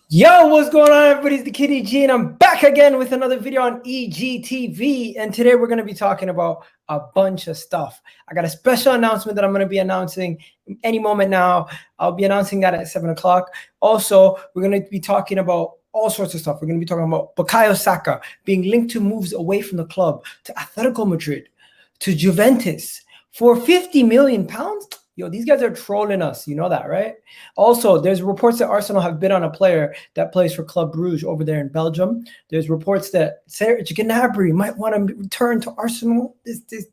Yo, what's going on, everybody? It's the Kitty G, and I'm back again with another video on EGTV. And today we're going to be talking about a bunch of stuff. I got a special announcement that I'm going to be announcing any moment now. I'll be announcing that at 7 o'clock. Also, we're going to be talking about all sorts of stuff. We're going to be talking about Bukayo Saka being linked to moves away from the club to Atletico Madrid, to Juventus for £50 million. Yo, these guys are trolling us. You know that, right? Also, there's reports that Arsenal have bid on a player that plays for Club Brugge over there in Belgium. There's reports that GNABRY might want to return to Arsenal.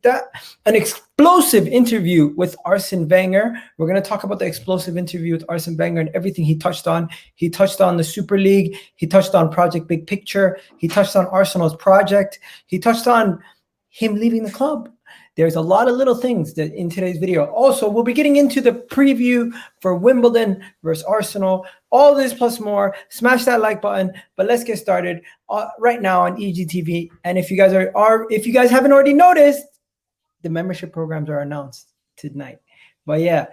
That. An explosive interview with Arsene Wenger. We're going to talk about the explosive interview with Arsene Wenger and everything he touched on. He touched on the Super League. He touched on Project Big Picture. He touched on Arsenal's project. He touched on him leaving the club. There's a lot of little things that in today's video. Also, we'll be getting into the preview for Wimbledon versus Arsenal. All this plus more. Smash that like button. But let's get started right now on EGTV. And if you guys if you guys haven't already noticed, the membership programs are announced tonight. But yeah,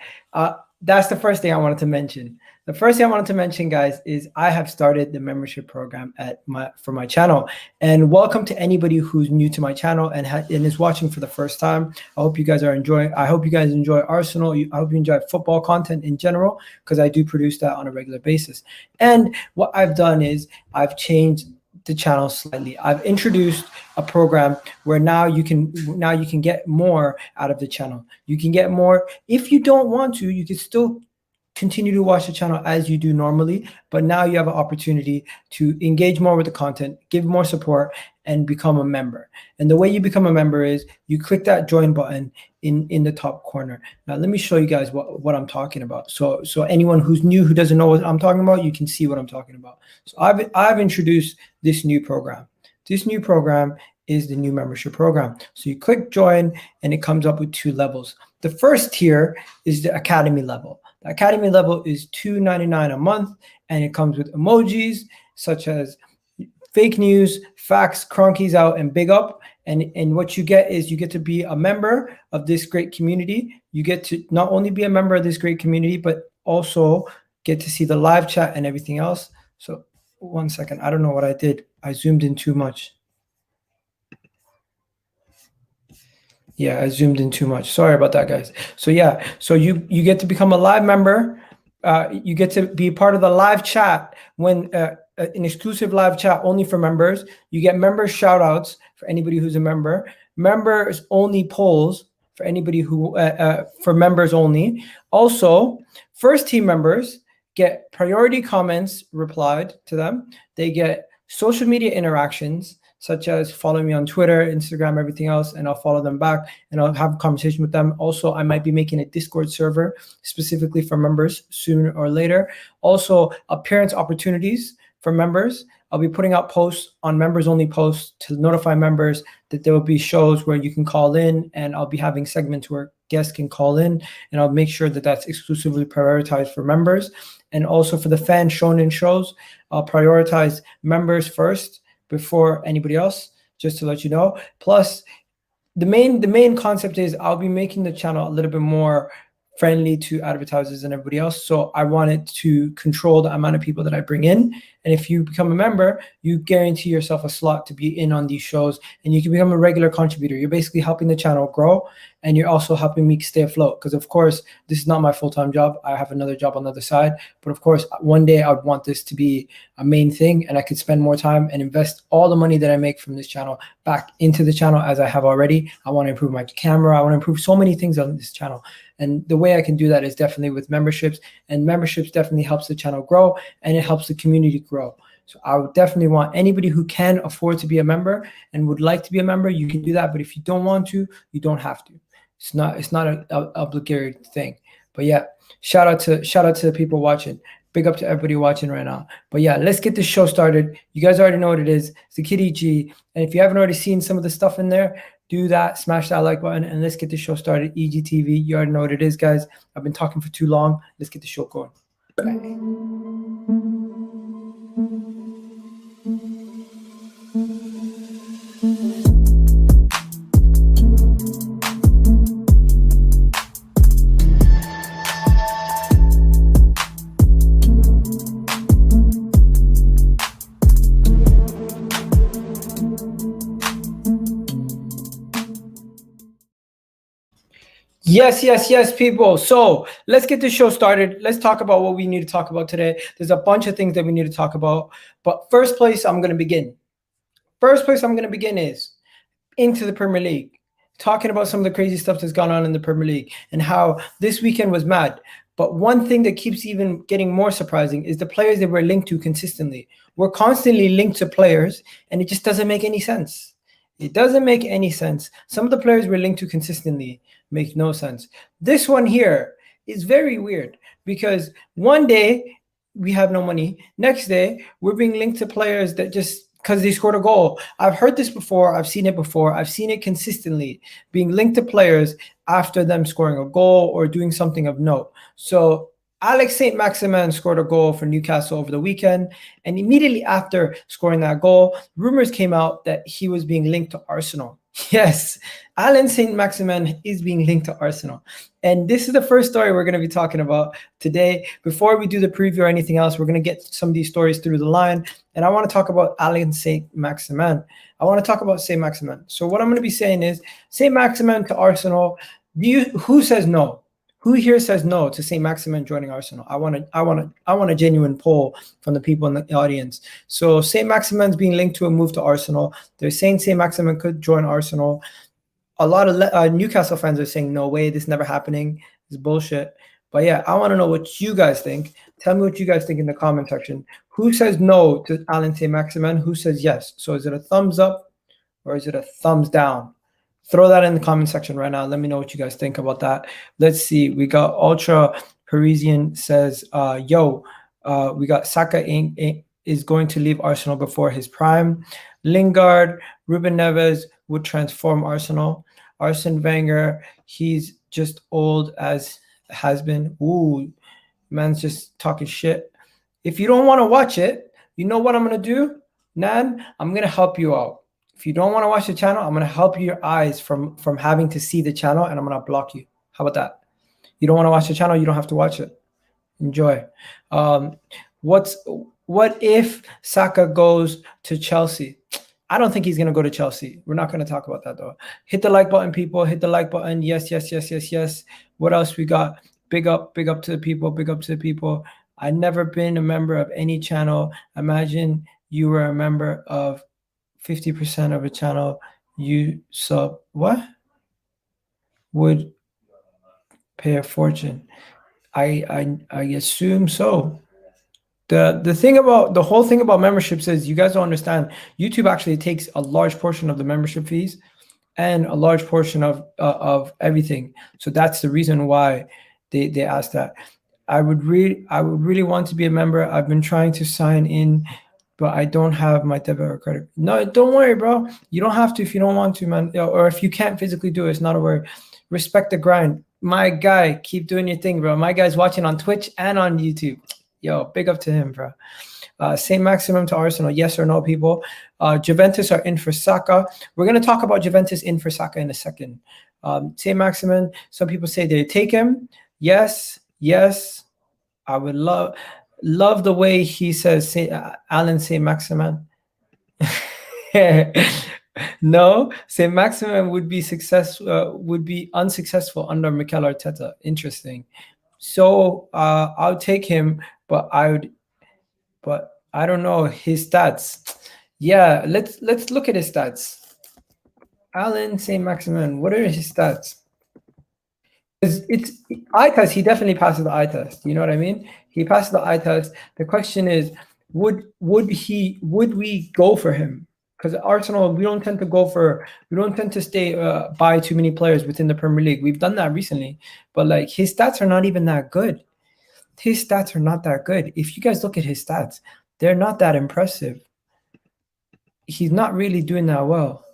that's the first thing I wanted to mention. The first thing I wanted to mention, guys, is I have started the membership program for my channel. And welcome to anybody who's new to my channel and is watching for the first time. I hope you guys are enjoying. I hope you guys enjoy Arsenal. I hope you enjoy football content in general, because I do produce that on a regular basis. And what I've done is I've changed the channel slightly. I've introduced a program where now you can get more out of the channel. You can get more. If you don't want to, you can still continue to watch the channel as you do normally, but now you have an opportunity to engage more with the content, give more support, and become a member. And the way you become a member is you click that join button in the top corner. Now let me show you guys what I'm talking about. So anyone who's new, who doesn't know what I'm talking about, you can see what I'm talking about. So I've introduced this new program. This new program is the new membership program. So you click join and it comes up with two levels. The first tier is the academy level. The academy level is $2.99 a month, and it comes with emojis such as fake news, facts, cronkies out, and big up. And what you get is you get to be a member of this great community. You get to not only be a member of this great community, but also get to see the live chat and everything else. So 1 second, I don't know what I did. I zoomed in too much. Yeah, I zoomed in too much. Sorry about that, guys. So yeah, so you get to become a live member. You get to be part of the live chat when an exclusive live chat only for members. You get member shout outs for anybody who's a member. Members only polls for anybody who for members only. Also, first team members get priority comments replied to them. They get social media interactions, such as follow me on Twitter, Instagram, everything else, and I'll follow them back and I'll have a conversation with them. Also, I might be making a Discord server specifically for members sooner or later. Also, appearance opportunities for members. I'll be putting out posts on members only posts to notify members that there will be shows where you can call in, and I'll be having segments where guests can call in, and I'll make sure that that's exclusively prioritized for members. And also for the fan shown-in shows, I'll prioritize members first before anybody else, just to let you know. Plus, the main concept is I'll be making the channel a little bit more friendly to advertisers and everybody else. So I wanted to control the amount of people that I bring in. And if you become a member, you guarantee yourself a slot to be in on these shows, and you can become a regular contributor. You're basically helping the channel grow, and you're also helping me stay afloat. Because of course, this is not my full-time job. I have another job on the other side. But of course, one day I would want this to be a main thing, and I could spend more time and invest all the money that I make from this channel back into the channel as I have already. I want to improve my camera. I want to improve so many things on this channel. And the way I can do that is definitely with memberships, and memberships definitely helps the channel grow, and it helps the community grow. So I would definitely want anybody who can afford to be a member and would like to be a member, you can do that. But if you don't want to, you don't have to. It's not an obligatory thing. But yeah, shout out to the people watching. Big up to everybody watching right now. But yeah, let's get this show started. You guys already know what it is. It's the Kitty G. And if you haven't already seen some of the stuff in there, do that, smash that like button, and let's get the show started. EGTV, you already know what it is, guys. I've been talking for too long. Let's get the show going. Bye. Yes, people. So let's get the show started. Let's talk about what we need to talk about today. There's a bunch of things that we need to talk about. But first place I'm going to begin. Is into the Premier League. Talking about some of the crazy stuff that's gone on in the Premier League and how this weekend was mad. But one thing that keeps even getting more surprising is the players that we're linked to consistently. We're constantly linked to players, and it just doesn't make any sense. It doesn't make any sense. Some of the players we're linked to consistently make no sense. This one here is very weird because one day we have no money. Next day, we're being linked to players that just because they scored a goal. I've heard this before. I've seen it before. I've seen it consistently being linked to players after them scoring a goal or doing something of note. So Allan Saint-Maximin scored a goal for Newcastle over the weekend. And immediately after scoring that goal, rumors came out that he was being linked to Arsenal. Yes, Allan Saint-Maximin is being linked to Arsenal. And this is the first story we're going to be talking about today. Before we do the preview or anything else, we're going to get some of these stories through the line. And I want to talk about Allan Saint-Maximin. So what I'm going to be saying is Saint-Maximin to Arsenal. Who says no? Who here says no to Saint-Maximin joining Arsenal? I want a genuine poll from the people in the audience. So Saint-Maximin's being linked to a move to Arsenal. They're saying Saint-Maximin could join Arsenal. A lot of Newcastle fans are saying no way, this never happening. It's bullshit. But yeah, I want to know what you guys think. Tell me what you guys think in the comment section. Who says no to Allan Saint-Maximin? Who says yes? So is it a thumbs up or is it a thumbs down? Throw that in the comment section right now. Let me know what you guys think about that. Let's see. We got Ultra Parisian says, we got Saka is going to leave Arsenal before his prime. Lingard, Ruben Neves would transform Arsenal. Arsene Wenger, he's just old as has been. Ooh, man's just talking shit. If you don't want to watch it, you know what I'm going to do? Nan, I'm going to help you out. If you don't want to watch the channel, I'm going to help your eyes from having to see the channel, and I'm going to block you. How about that? You don't want to watch the channel, you don't have to watch it. Enjoy. What if Saka goes to Chelsea? I don't think he's going to go to Chelsea. We're not going to talk about that, though. Hit the like button, people. Hit the like button. Yes. What else we got? Big up to the people. Big up to the people. I've never been a member of any channel. Imagine you were a member of 50% of a channel you sub would pay a fortune. I assume so. The whole thing about memberships is you guys don't understand. YouTube actually takes a large portion of the membership fees and a large portion of everything. So that's the reason why they asked that. I would really want to be a member. I've been trying to sign in, but I don't have my debit or credit. No, don't worry, bro. You don't have to if you don't want to, man. Or if you can't physically do it, it's not a worry. Respect the grind. My guy, keep doing your thing, bro. My guy's watching on Twitch and on YouTube. Yo, big up to him, bro. Saint-Maximin to Arsenal, yes or no, people? Juventus are in for Saka. We're going to talk about Juventus in for Saka in a second. Saint-Maximin, some people say they take him. Yes. I would love the way he says Allan Saint-Maximin. No, Saint-Maximin would be unsuccessful under Mikel Arteta. Interesting. So I'll take him, but I don't know his stats. Yeah, let's look at his stats. Allan Saint-Maximin, what are his stats? It's eye test. He definitely passes the eye test. You know what I mean? He passes the eye test. The question is, would we go for him? Because Arsenal, we don't tend to stay buy too many players within the Premier League. We've done that recently, but like his stats are not even that good. His stats are not that good. If you guys look at his stats, they're not that impressive. He's not really doing that well.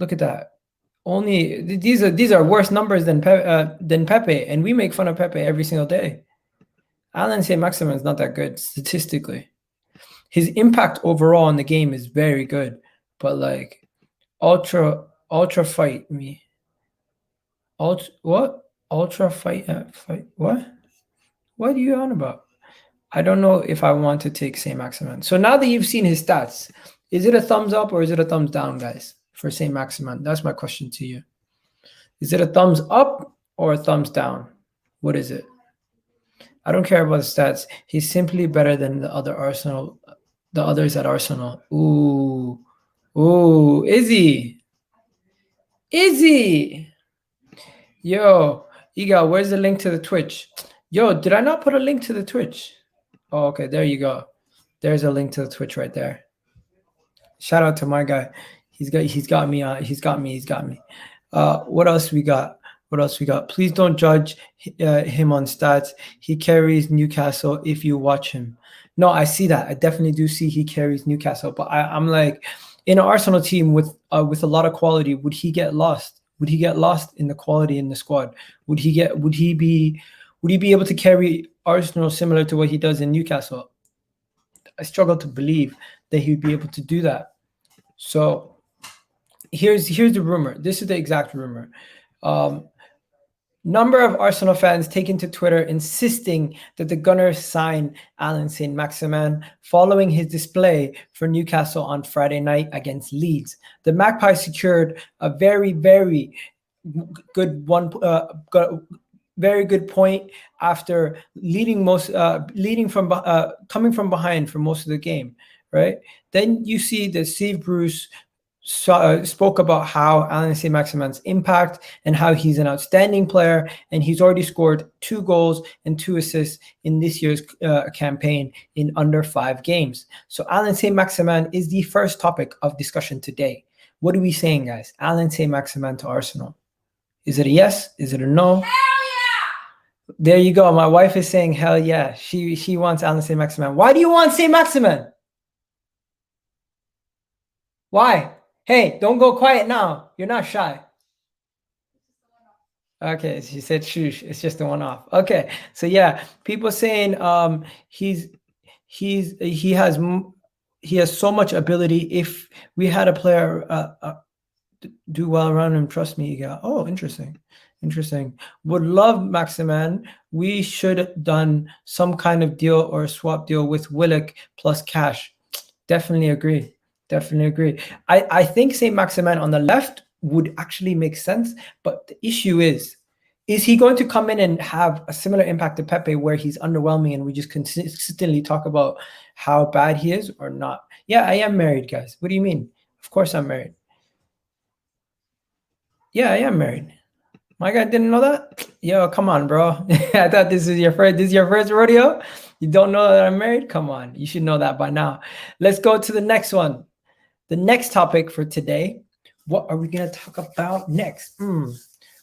Look at that. Only these are worse numbers than Pepe, and we make fun of Pepe every single day. Allan Saint-Maximin is not that good statistically. His impact overall in the game is very good, but like ultra fight me. Ultra fight what? What are you on about? I don't know if I want to take Saint-Maximin. So now that you've seen his stats, is it a thumbs up or is it a thumbs down, guys, for Saint-Maximin? That's my question to you. Is it a thumbs up or thumbs down? What is it? I don't care about the stats. He's simply better than the others at Arsenal. Ooh, is he? Is he? Yo, Iga, where's the link to the Twitch? Yo, did I not put a link to the Twitch? Oh, okay, there you go. There's a link to the Twitch right there. Shout out to my guy. He's got me. What else we got? Please don't judge him on stats. He carries Newcastle if you watch him. No, I see that. I definitely do see he carries Newcastle. But I'm like, in an Arsenal team with a lot of quality, would he get lost? Would he get lost in the quality in the squad? Would he be able to carry Arsenal similar to what he does in Newcastle? I struggle to believe that he would be able to do that. So here's the rumor. This is the exact rumor. Number of Arsenal fans taken to Twitter insisting that the Gunners sign Allan Saint-Maximin following his display for Newcastle on Friday night against Leeds. The Magpies secured a very, very good very good point after coming from behind for most of the game, right? Then you see that Steve Bruce spoke about how Allan Saint-Maximin's impact and how he's an outstanding player, and he's already scored 2 goals and 2 assists in this year's campaign in under 5 games. So Allan Saint-Maximin is the first topic of discussion today. What are we saying, guys? Allan Saint-Maximin to Arsenal. Is it a yes? Is it a no? Hell yeah! There you go. My wife is saying hell yeah. She wants Allan Saint-Maximin. Why do you want Saint-Maximin? Why? Hey, don't go quiet now. You're not shy. Okay, she said shush. It's just a one-off. Okay, so yeah, people saying he has so much ability. If we had a player do well around him, trust me, yeah. Oh, interesting. Would love Maximin. We should have done some kind of deal or swap deal with Willock plus cash. Definitely agree. I think Saint-Maximin on the left would actually make sense, but the issue is he going to come in and have a similar impact to Pepe where he's underwhelming and we just consistently talk about how bad he is or not? Yeah, I am married, guys. What do you mean? Of course I'm married. Yeah, I am married. My guy didn't know that? Yo, come on, bro. I thought this is your first rodeo? You don't know that I'm married? Come on. You should know that by now. Let's go to the next one. The next topic for today, what are we going to talk about next?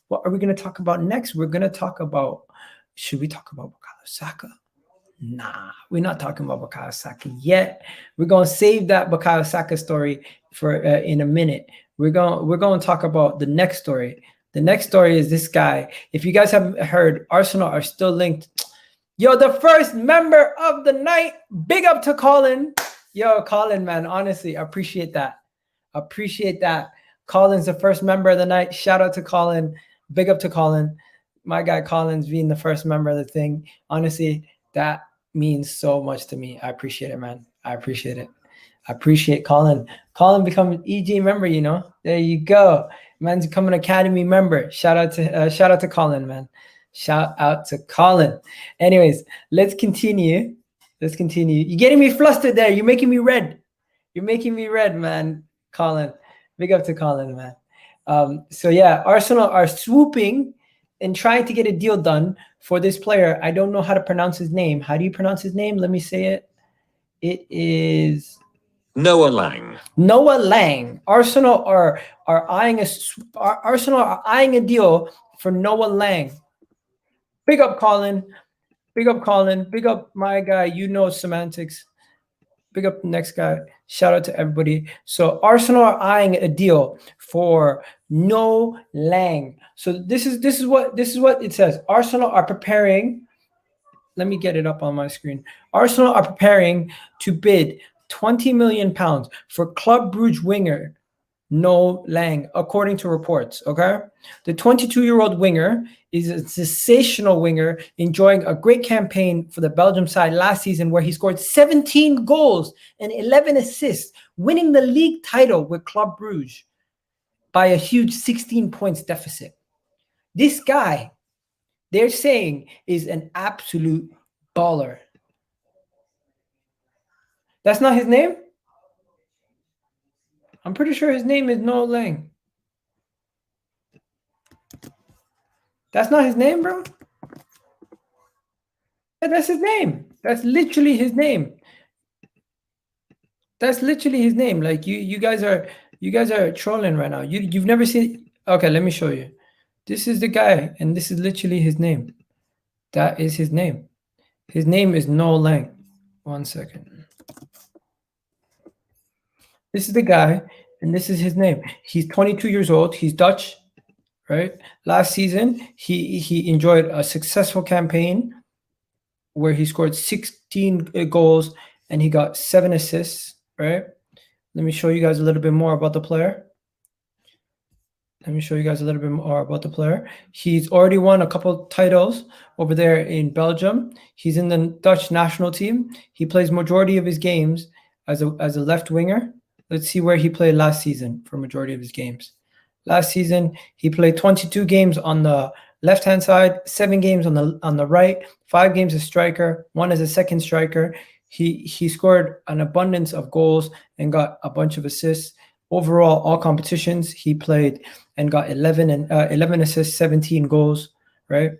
What are we going to talk about next? We're going to talk about, should we talk about Bukayo Saka? Nah, we're not talking about Bukayo Saka yet. We're going to save that Bukayo Saka story for in a minute. We're going to talk about the next story. The next story is this guy. If you guys haven't heard, Arsenal are still linked. Yo, the first member of the night. Big up to Colin. Yo, Colin, man, honestly, I appreciate that. Colin's the first member of the night. Shout out to Colin. Big up to Colin. My guy Colin's being the first member of the thing. Honestly, that means so much to me. I appreciate it, man. I appreciate Colin. Colin become an EG member, you know. There you go. Man's become an Academy member. Shout out to Colin, man. Shout out to Colin. Anyways, let's continue. You're getting me flustered there. You're making me red. Man. Colin. Big up to Colin, man. So yeah, Arsenal are swooping and trying to get a deal done for this player. I don't know how to pronounce his name. How do you pronounce his name? Let me say it. It is Noah Lang. Arsenal are eyeing a deal for Noah Lang. Big up Colin. Big up my guy. You know semantics. Big up the next guy. Shout out to everybody. So Arsenal are eyeing a deal for Noah Lang. So this is what it says. Arsenal are preparing. Let me get it up on my screen. Arsenal are preparing to bid £20 million for Club Brugge winger Noah Lang, according to reports. Okay, the 22-year-old winger is a sensational winger, enjoying a great campaign for the Belgium side last season, where he scored 17 goals and 11 assists, winning the league title with Club Brugge by a huge 16 points deficit. This guy they're saying is an absolute baller. That's not his name? I'm pretty sure his name is Noah Lang. That's not his name, bro? Yeah, that's his name. That's literally his name. That's literally his name. Like you guys are trolling right now. You've never seen. Okay, let me show you. This is the guy, and this is literally his name. That is his name. His name is Noah Lang. 1 second. This is the guy, and this is his name. He's 22 years old. He's Dutch, right? Last season, he enjoyed a successful campaign where he scored 16 goals and he got 7 assists, right? Let me show you guys a little bit more about the player. He's already won a couple titles over there in Belgium. He's in the Dutch national team. He plays majority of his games as a left winger. Let's see where he played last season for majority of his games. Last season, he played 22 games on the left-hand side, 7 games on the right, 5 games as striker, 1 as a second striker. He scored an abundance of goals and got a bunch of assists. Overall, all competitions he played and got 11 assists, 17 goals, right?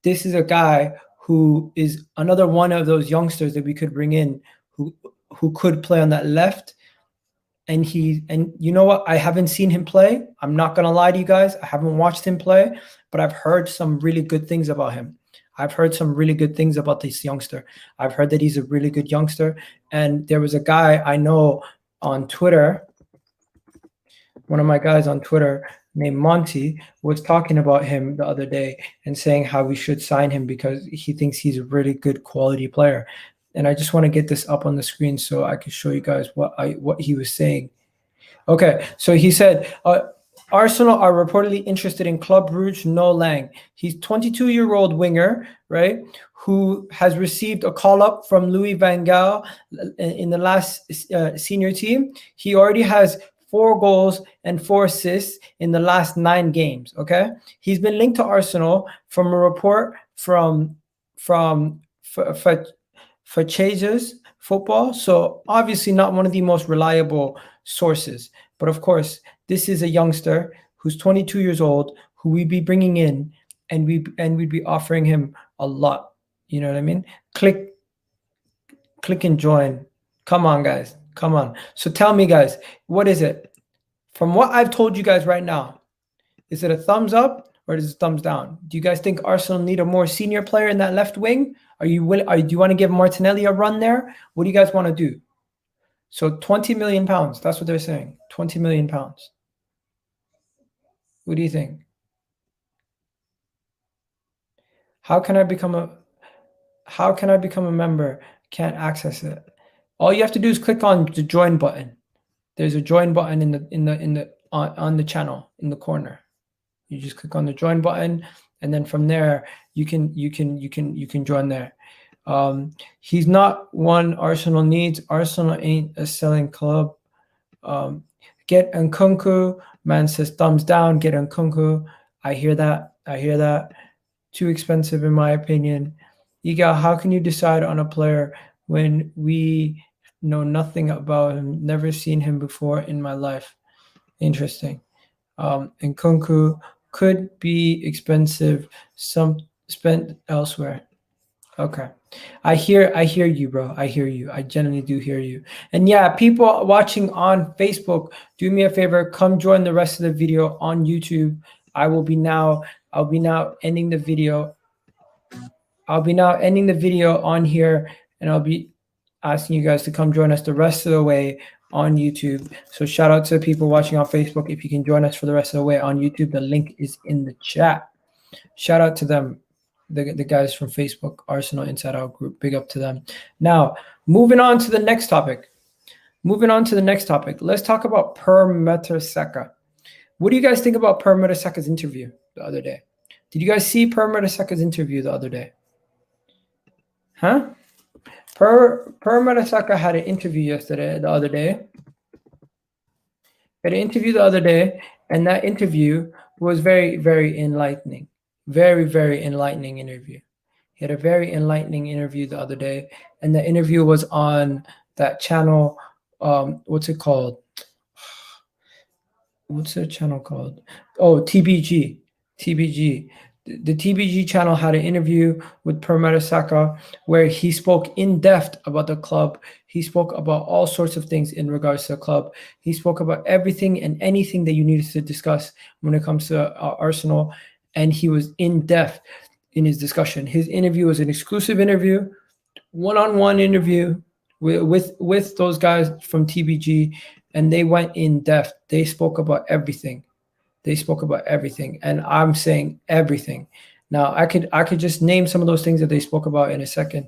This is a guy who is another one of those youngsters that we could bring in who could play on that left. And you know what? I haven't seen him play. I'm not going to lie to you guys. I haven't watched him play, but I've heard some really good things about him. I've heard some really good things about this youngster. I've heard that he's a really good youngster. And there was a guy I know on Twitter, one of my guys on Twitter named Monty was talking about him the other day and saying how we should sign him because he thinks he's a really good quality player. And I just want to get this up on the screen so I can show you guys what he was saying. Okay, so he said, Arsenal are reportedly interested in Club Brugge Noah Lang. He's 22-year-old winger, right, who has received a call-up from Louis van Gaal in the last senior team. He already has 4 goals and 4 assists in the last 9 games, okay? He's been linked to Arsenal from a report from Chases Football, so obviously not one of the most reliable sources. But of course, this is a youngster who's 22 years old, who we'd be bringing in, and we'd be offering him a lot. You know what I mean? Click and join. Come on, guys. Come on. So tell me, guys, what is it? From what I've told you guys right now, is it a thumbs up or is it a thumbs down? Do you guys think Arsenal need a more senior player in that left wing? Do you want to give Martinelli a run there? What do you guys want to do? So 20 million pounds. That's what they're saying. 20 million pounds. What do you think? How can I become a member? Can't access it. All you have to do is click on the join button. There's a join button on the channel in the corner. You just click on the join button, and then from there you can join there. He's not one Arsenal needs. Arsenal ain't a selling club. Get Nkunku. Man says thumbs down. Get Nkunku. I hear that. Too expensive in my opinion. Iga, how can you decide on a player when we know nothing about him? Never seen him before in my life. Interesting. Nkunku could be expensive. Some spent elsewhere. Okay. I hear you, bro. I hear you. I genuinely do hear you. And yeah, people watching on Facebook, do me a favor, come join the rest of the video on YouTube. I'll be now ending the video. I'll be now ending the video on here, and I'll be asking you guys to come join us the rest of the way on YouTube. So shout out to the people watching on Facebook. If you can join us for the rest of the way on YouTube, the link is in the chat. Shout out to them, the guys from Facebook, Arsenal Inside Out Group. Big up to them. Now, moving on to the next topic. Let's talk about Per Mertesacker. What do you guys think about Per Mertesacker's interview the other day? Did you guys see Per Mertesacker's interview the other day? Huh? Per Mertesacker had an interview the other day, and that interview was very, very enlightening. Very, very enlightening interview. He had a very enlightening interview the other day, and the interview was on that channel. What's it called? What's the channel called? Oh, TBG. TBG. The TBG channel had an interview with Per Mertesacker where he spoke in depth about the club. He spoke about all sorts of things in regards to the club. He spoke about everything and anything that you needed to discuss when it comes to Arsenal, and he was in depth in his discussion. His interview was an exclusive interview, one-on-one interview with those guys from TBG, and they went in depth. They spoke about everything. They spoke about everything, and I'm saying everything. Now, I could just name some of those things that they spoke about in a second.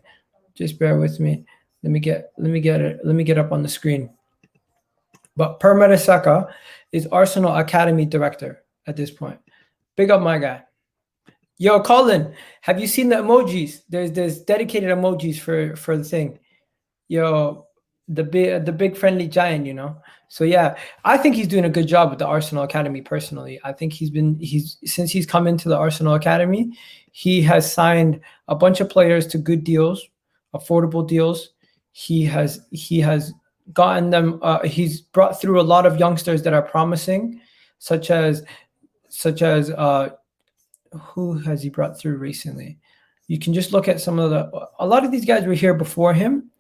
Just bear with me. Let me get it up on the screen. But Per Mertesacker is Arsenal Academy director at this point. Big up my guy. Yo, Colin, have you seen the emojis? There's dedicated emojis for the thing. Yo, the big friendly giant, you know. So yeah, I think he's doing a good job with the Arsenal Academy personally. I think since he's come into the Arsenal Academy, he has signed a bunch of players to good deals, affordable deals. He has gotten them. He's brought through a lot of youngsters that are promising, such as who has he brought through recently? You can just look at a lot of these guys were here before him,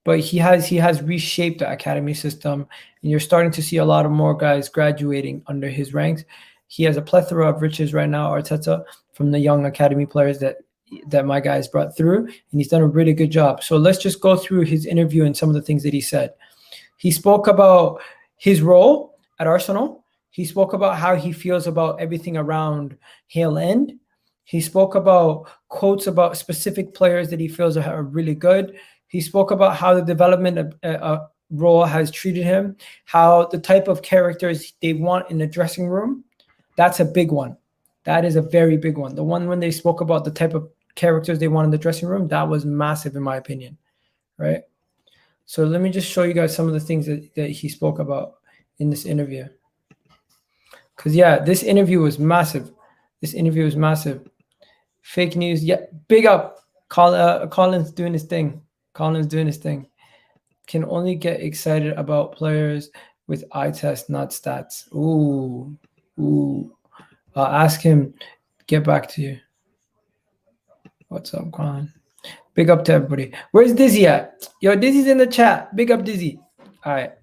but he has reshaped the academy system, and you're starting to see a lot of more guys graduating under his ranks. He has a plethora of riches right now, Arteta, from the young academy players that my guys brought through, and he's done a really good job. So let's just go through his interview and some of the things that he said. He spoke about his role at Arsenal. He spoke about how he feels about everything around Hale End. He spoke about quotes about specific players that he feels are really good. He spoke about how the development role has treated him, how the type of characters they want in the dressing room. That's a big one. That is a very big one. The one when they spoke about the type of characters they want in the dressing room, that was massive in my opinion, right? So let me just show you guys some of the things that he spoke about in this interview. Because, yeah, this interview was massive. This interview was massive. Fake news. Yeah, big up. Colin's doing his thing. Colin's doing his thing. Can only get excited about players with eye test, not stats. Ooh. I'll ask him. Get back to you. What's up, Colin? Big up to everybody. Where's Dizzy at? Yo, Dizzy's in the chat. Big up, Dizzy. All right.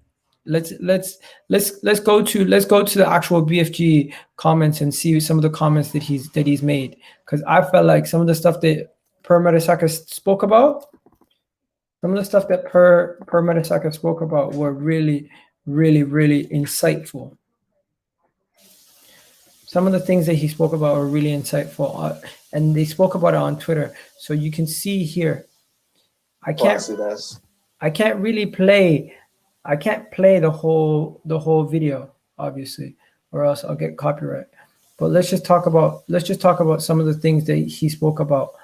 Let's go to the actual BFG comments and see some of the comments that he's made, because I felt like some of the stuff that Per Mertesacker spoke about, some of the stuff that Per Mertesacker spoke about were really, really, really insightful. Some of the things that he spoke about were really insightful, and they spoke about it on Twitter. So you can see here. I can't really play. I can't play the whole video, obviously, or else I'll get copyright. But let's just talk about some of the things that he spoke about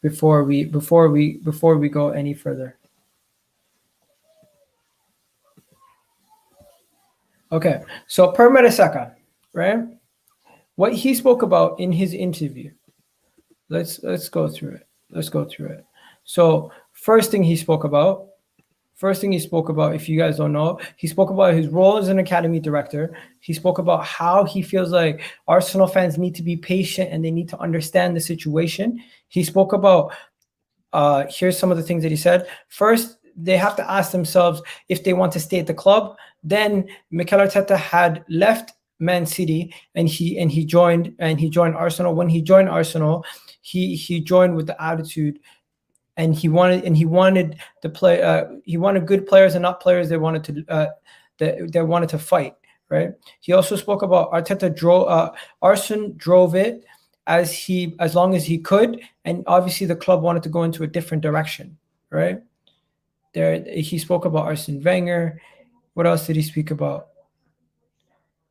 before we go any further. Okay, so Per Mertesacker, right? What he spoke about in his interview. Let's go through it. So first thing he spoke about, if you guys don't know, he spoke about his role as an academy director. He spoke about how he feels like Arsenal fans need to be patient and they need to understand the situation. He spoke about, here's some of the things that he said. First, they have to ask themselves if they want to stay at the club. Then Mikel Arteta had left Man City and he joined Arsenal. When he joined Arsenal, he joined with the attitude, and he wanted to play. He wanted good players and not players that wanted to fight. Right. He also spoke about Arteta Arsene drove it as long as he could, and obviously the club wanted to go into a different direction. Right. He spoke about Arsene Wenger. What else did he speak about?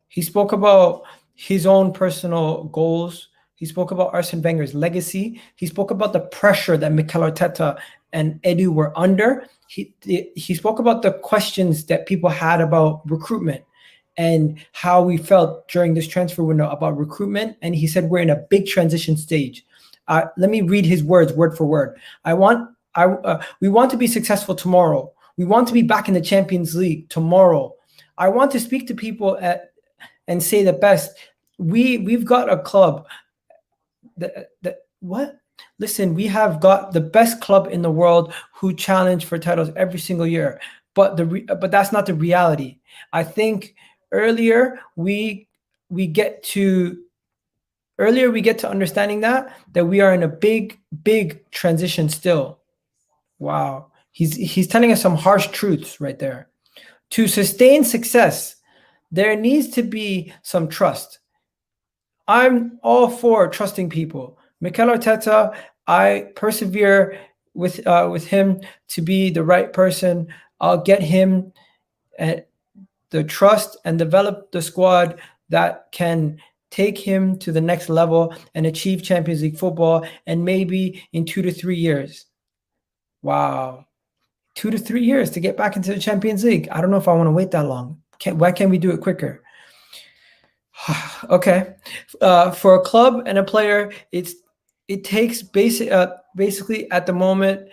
He spoke about his own personal goals. He spoke about Arsene Wenger's legacy. He spoke about the pressure that Mikel Arteta and Edu were under. He spoke about the questions that people had about recruitment. and how we felt during this transfer window about recruitment. And he said we're in a big transition stage. Let me read his words word for word. We want to be successful tomorrow. We want to be back in the Champions League tomorrow. I want to speak to people and say the best. We've got a club. Listen, we have got the best club in the world who challenge for titles every single year. But that's not the reality. I think earlier we get to understanding that we are in a big transition still. Wow. He's telling us some harsh truths right there. To sustain success, there needs to be some trust. I'm all for trusting people. Mikel Arteta, I persevere with him to be the right person. I'll get him the trust and develop the squad that can take him to the next level and achieve Champions League football, and maybe in 2 to 3 years. Wow. 2 to 3 years to get back into the Champions League. I don't know if I want to wait that long. Why can't we do it quicker? Okay. For a club and a player, it takes basically at the moment,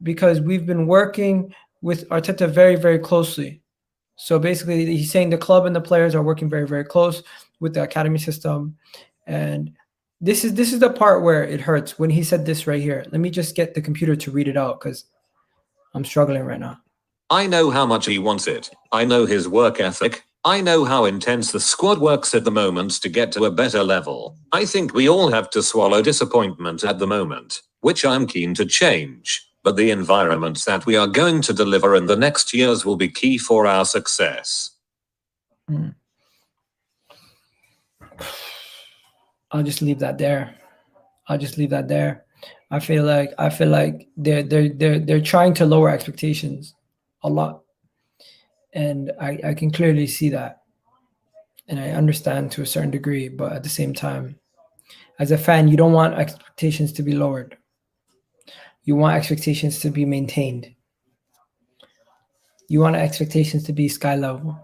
because we've been working with Arteta very, very closely. So basically he's saying the club and the players are working very, very close with the academy system. And this is the part where it hurts when he said this right here. Let me just get the computer to read it out because I'm struggling right now. I know how much he wants it. I know his work ethic. I know how intense the squad works at the moment to get to a better level. I think we all have to swallow disappointment at the moment, which I'm keen to change. But the environment that we are going to deliver in the next years will be key for our success. I'll just leave that there. I feel like they're trying to lower expectations a lot. And I can clearly see that. And I understand to a certain degree, but at the same time, as a fan, you don't want expectations to be lowered. You want expectations to be maintained. You want expectations to be sky level.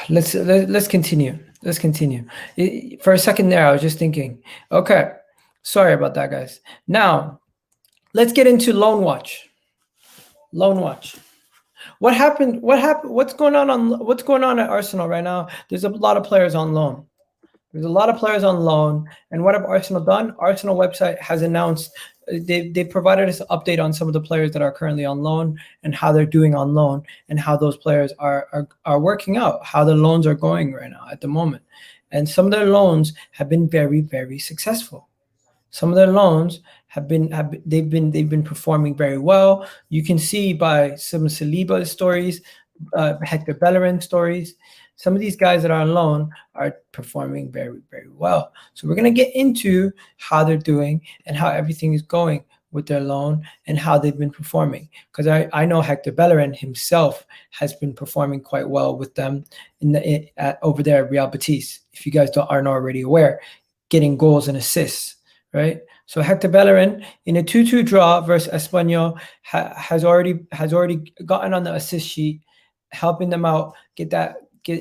Let's continue. For a second there, I was just thinking, okay, sorry about that, guys. Now, let's get into Loan Watch. What happened? What's going on at Arsenal right now? There's a lot of players on loan. And what have Arsenal done? Arsenal website has announced they provided us an update on some of the players that are currently on loan and how they're doing on loan and how those players are working out, how the loans are going right now at the moment. And some of their loans have been very, very successful. Some of their loans have been performing very well. You can see by some Saliba stories, Hector Bellerin stories. Some of these guys that are on loan are performing very, very well. So we're going to get into how they're doing and how everything is going with their loan and how they've been performing. Because I know Hector Bellerin himself has been performing quite well with them over there at Real Betis. If you guys aren't already aware, getting goals and assists, right? So Hector Bellerin in a 2-2 draw versus Espanyol has already gotten on the assist sheet, helping them out get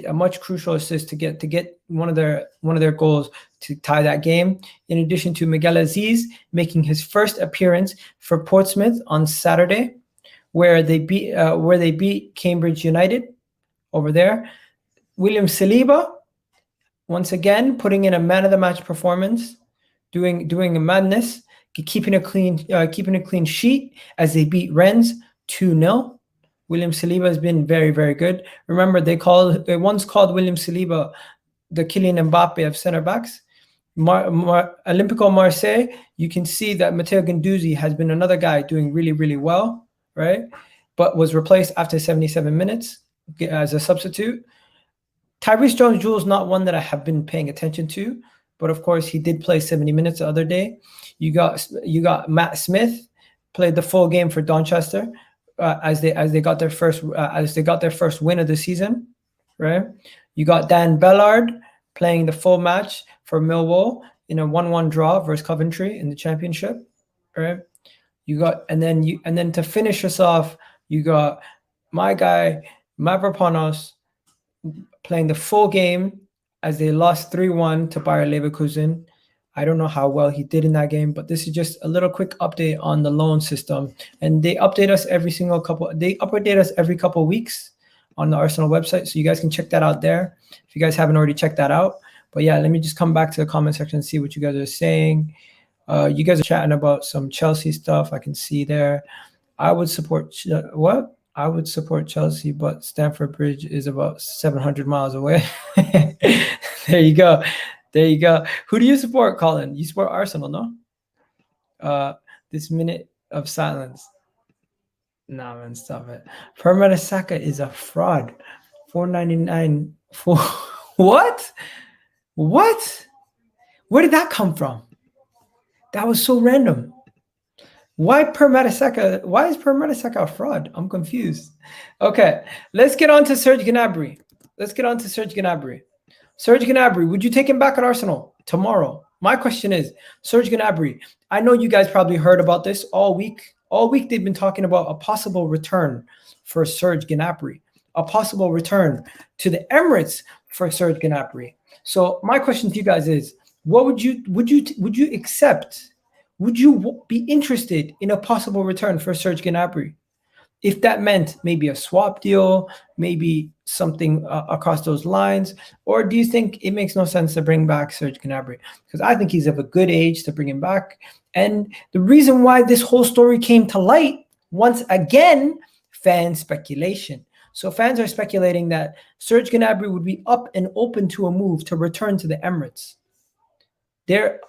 a much crucial assist to get one of their goals to tie that game. In addition to Miguel Aziz making his first appearance for Portsmouth on Saturday, where they beat Cambridge United over there. William Saliba once again putting in a man of the match performance, doing a madness, keeping a clean sheet as they beat Rennes 2-0. William Saliba has been very, very good. Remember, they once called William Saliba the Kylian Mbappe of center backs. Olympico Marseille, you can see that Matteo Guendouzi has been another guy doing really, really well, right? But was replaced after 77 minutes as a substitute. Tyrese Jones-Jules, not one that I have been paying attention to, but of course he did play 70 minutes the other day. You got Matt Smith, played the full game for Doncaster. As they got their first win of the season, right? You got Dan Bellard playing the full match for Millwall in a 1-1 draw versus Coventry in the Championship, right? You got, and then to finish us off, you got my guy Mavropanos playing the full game as they lost 3-1 to Bayer Leverkusen. I don't know how well he did in that game, but this is just a little quick update on the loan system. And they update us every couple of weeks on the Arsenal website, so you guys can check that out there if you guys haven't already checked that out. But yeah, let me just come back to the comment section and see what you guys are saying. You guys are chatting about some Chelsea stuff. I can see there. I would support what? I would support Chelsea, but Stamford Bridge is about 700 miles away. There you go. There you go. Who do you support, Colin? You support Arsenal, no? This minute of silence. Nah, man, stop it. Per Mertesacker is a fraud. $4.99 for what? What? Where did that come from? That was so random. Why Per Mertesacker? Why is Per Mertesacker a fraud? I'm confused. Okay, let's get on to Serge Gnabry. Serge Gnabry, would you take him back at Arsenal tomorrow? My question is, Serge Gnabry, I know you guys probably heard about this all week. All week they've been talking about a possible return for Serge Gnabry, a possible return to the Emirates for Serge Gnabry. So my question to you guys is, what would you accept? Would you be interested in a possible return for Serge Gnabry? If that meant maybe a swap deal, maybe something across those lines, or do you think it makes no sense to bring back Serge Gnabry? Because I think he's of a good age to bring him back. And the reason why this whole story came to light, once again, fan speculation. So fans are speculating that Serge Gnabry would be up and open to a move to return to the Emirates. They're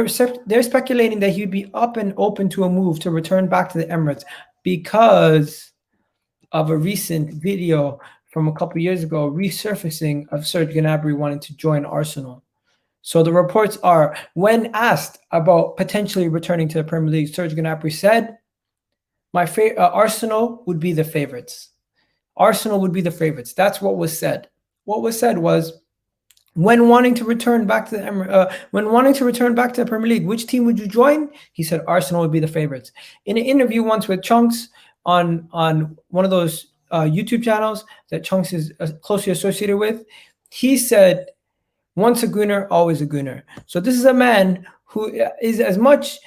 speculating that he'd be up and open to a move to return back to the Emirates because of a recent video from a couple years ago resurfacing of Serge Gnabry wanting to join Arsenal. So the reports are, when asked about potentially returning to the Premier League, Serge Gnabry said, Arsenal would be the favorites. Arsenal would be the favorites. That's what was said. What was said was, when wanting to return back to the Premier League, which team would you join? He said Arsenal would be the favorites. In an interview once with Chunks on one of those YouTube channels that Chunks is closely associated with, he said, once a Gooner, always a Gooner. So this is a man who is as much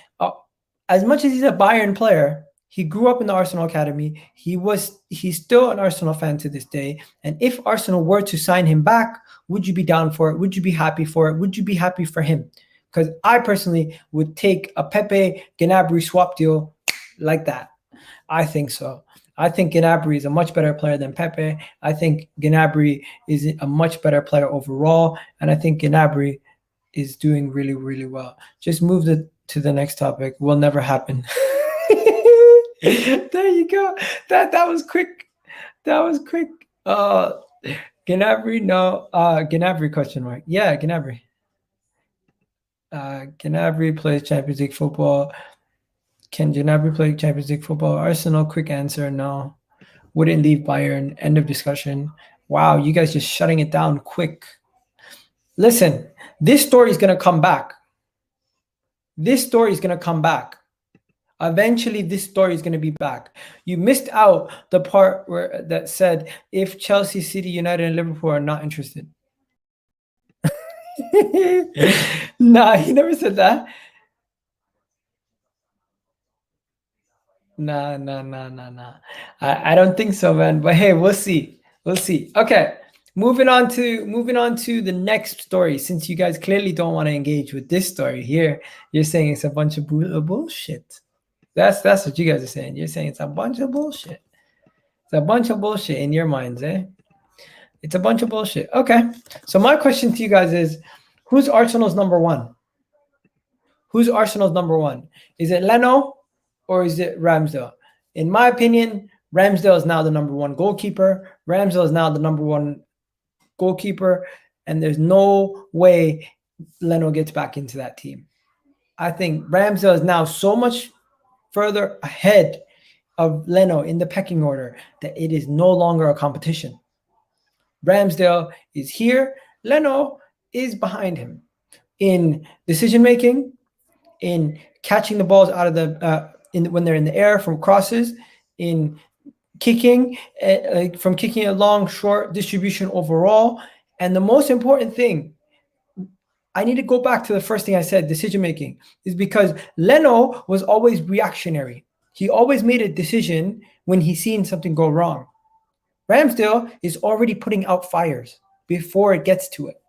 as he's a Bayern player. He grew up in the Arsenal Academy. He's still an Arsenal fan to this day. And if Arsenal were to sign him back, would you be down for it? Would you be happy for it? Would you be happy for him? Because I personally would take a Pepe Gnabry swap deal like that. I think so. I think Gnabry is a much better player than Pepe. I think Gnabry is a much better player overall. And I think Gnabry is doing really, really well. Just move to the next topic. Will never happen. There you go. That was quick. That was quick. Gnabry, no. Gnabry question mark. Yeah, Gnabry. Gnabry plays Champions League football. Can Gnabry play Champions League football? Arsenal, quick answer, no. Wouldn't leave Bayern. End of discussion. Wow, you guys just shutting it down quick. Listen, this story is going to come back. This story is going to come back. Eventually, this story is going to be back. You missed out the part that said if Chelsea, City, United, and Liverpool are not interested. Nah, he never said that. Nah. I don't think so, man. But hey, we'll see. We'll see. Okay, moving on to the next story. Since you guys clearly don't want to engage with this story here, you're saying it's a bunch of bullshit. That's what you guys are saying. You're saying it's a bunch of bullshit. It's a bunch of bullshit in your minds, eh? It's a bunch of bullshit. Okay. So my question to you guys is, who's Arsenal's number one? Who's Arsenal's number one? Is it Leno or is it Ramsdale? In my opinion, Ramsdale is now the number one goalkeeper. Ramsdale is now the number one goalkeeper, and there's no way Leno gets back into that team. I think Ramsdale is now so much further ahead of Leno in the pecking order that it is no longer a competition. Ramsdale is here. Leno is behind him. in decision making, in catching the balls out of the when they're in the air from crosses, in kicking, from kicking a long, short distribution overall. And the most important thing, I need to go back to the first thing I said, decision making, is because Leno was always reactionary. He always made a decision when he's seen something go wrong. Ramsdale is already putting out fires before it gets to it.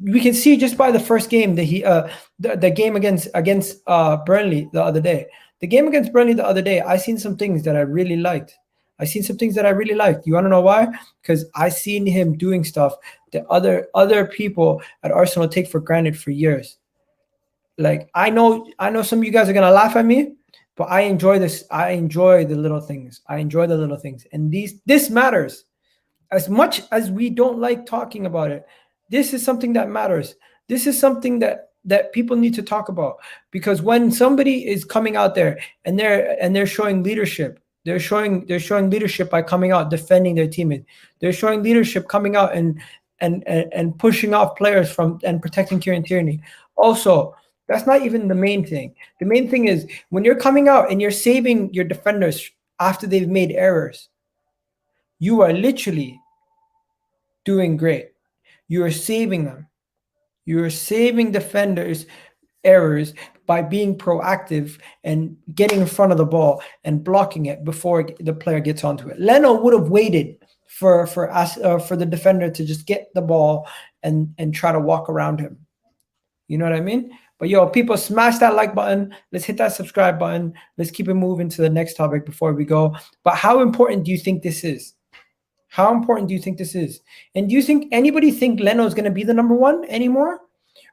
We can see just by the first game that he the game against Burnley the other day. The game against Burnley the other day, I seen some things that I really liked. You want to know why? Because I seen him doing stuff that other people at Arsenal take for granted for years. Like I know some of you guys are gonna laugh at me, but I enjoy this. I enjoy the little things. And this matters. As much as we don't like talking about it, this is something that matters. This is something that people need to talk about, because when somebody is coming out there and they're showing leadership, they're showing leadership by coming out defending their teammates. They're showing leadership coming out and pushing off players from and protecting Kieran Tierney. Also, that's not even the main thing. The main thing is when you're coming out and you're saving your defenders after they've made errors, you are literally doing great. You are saving them. You are saving defenders' errors by being proactive and getting in front of the ball and blocking it before the player gets onto it. Leno would have waited for the defender to just get the ball and try to walk around him. You know what I mean? But yo, people, smash that like button. Let's hit that subscribe button. Let's keep it moving to the next topic before we go. But how important do you think this is? How important do you think this is? And do you think anybody think Leno is going to be the number one anymore?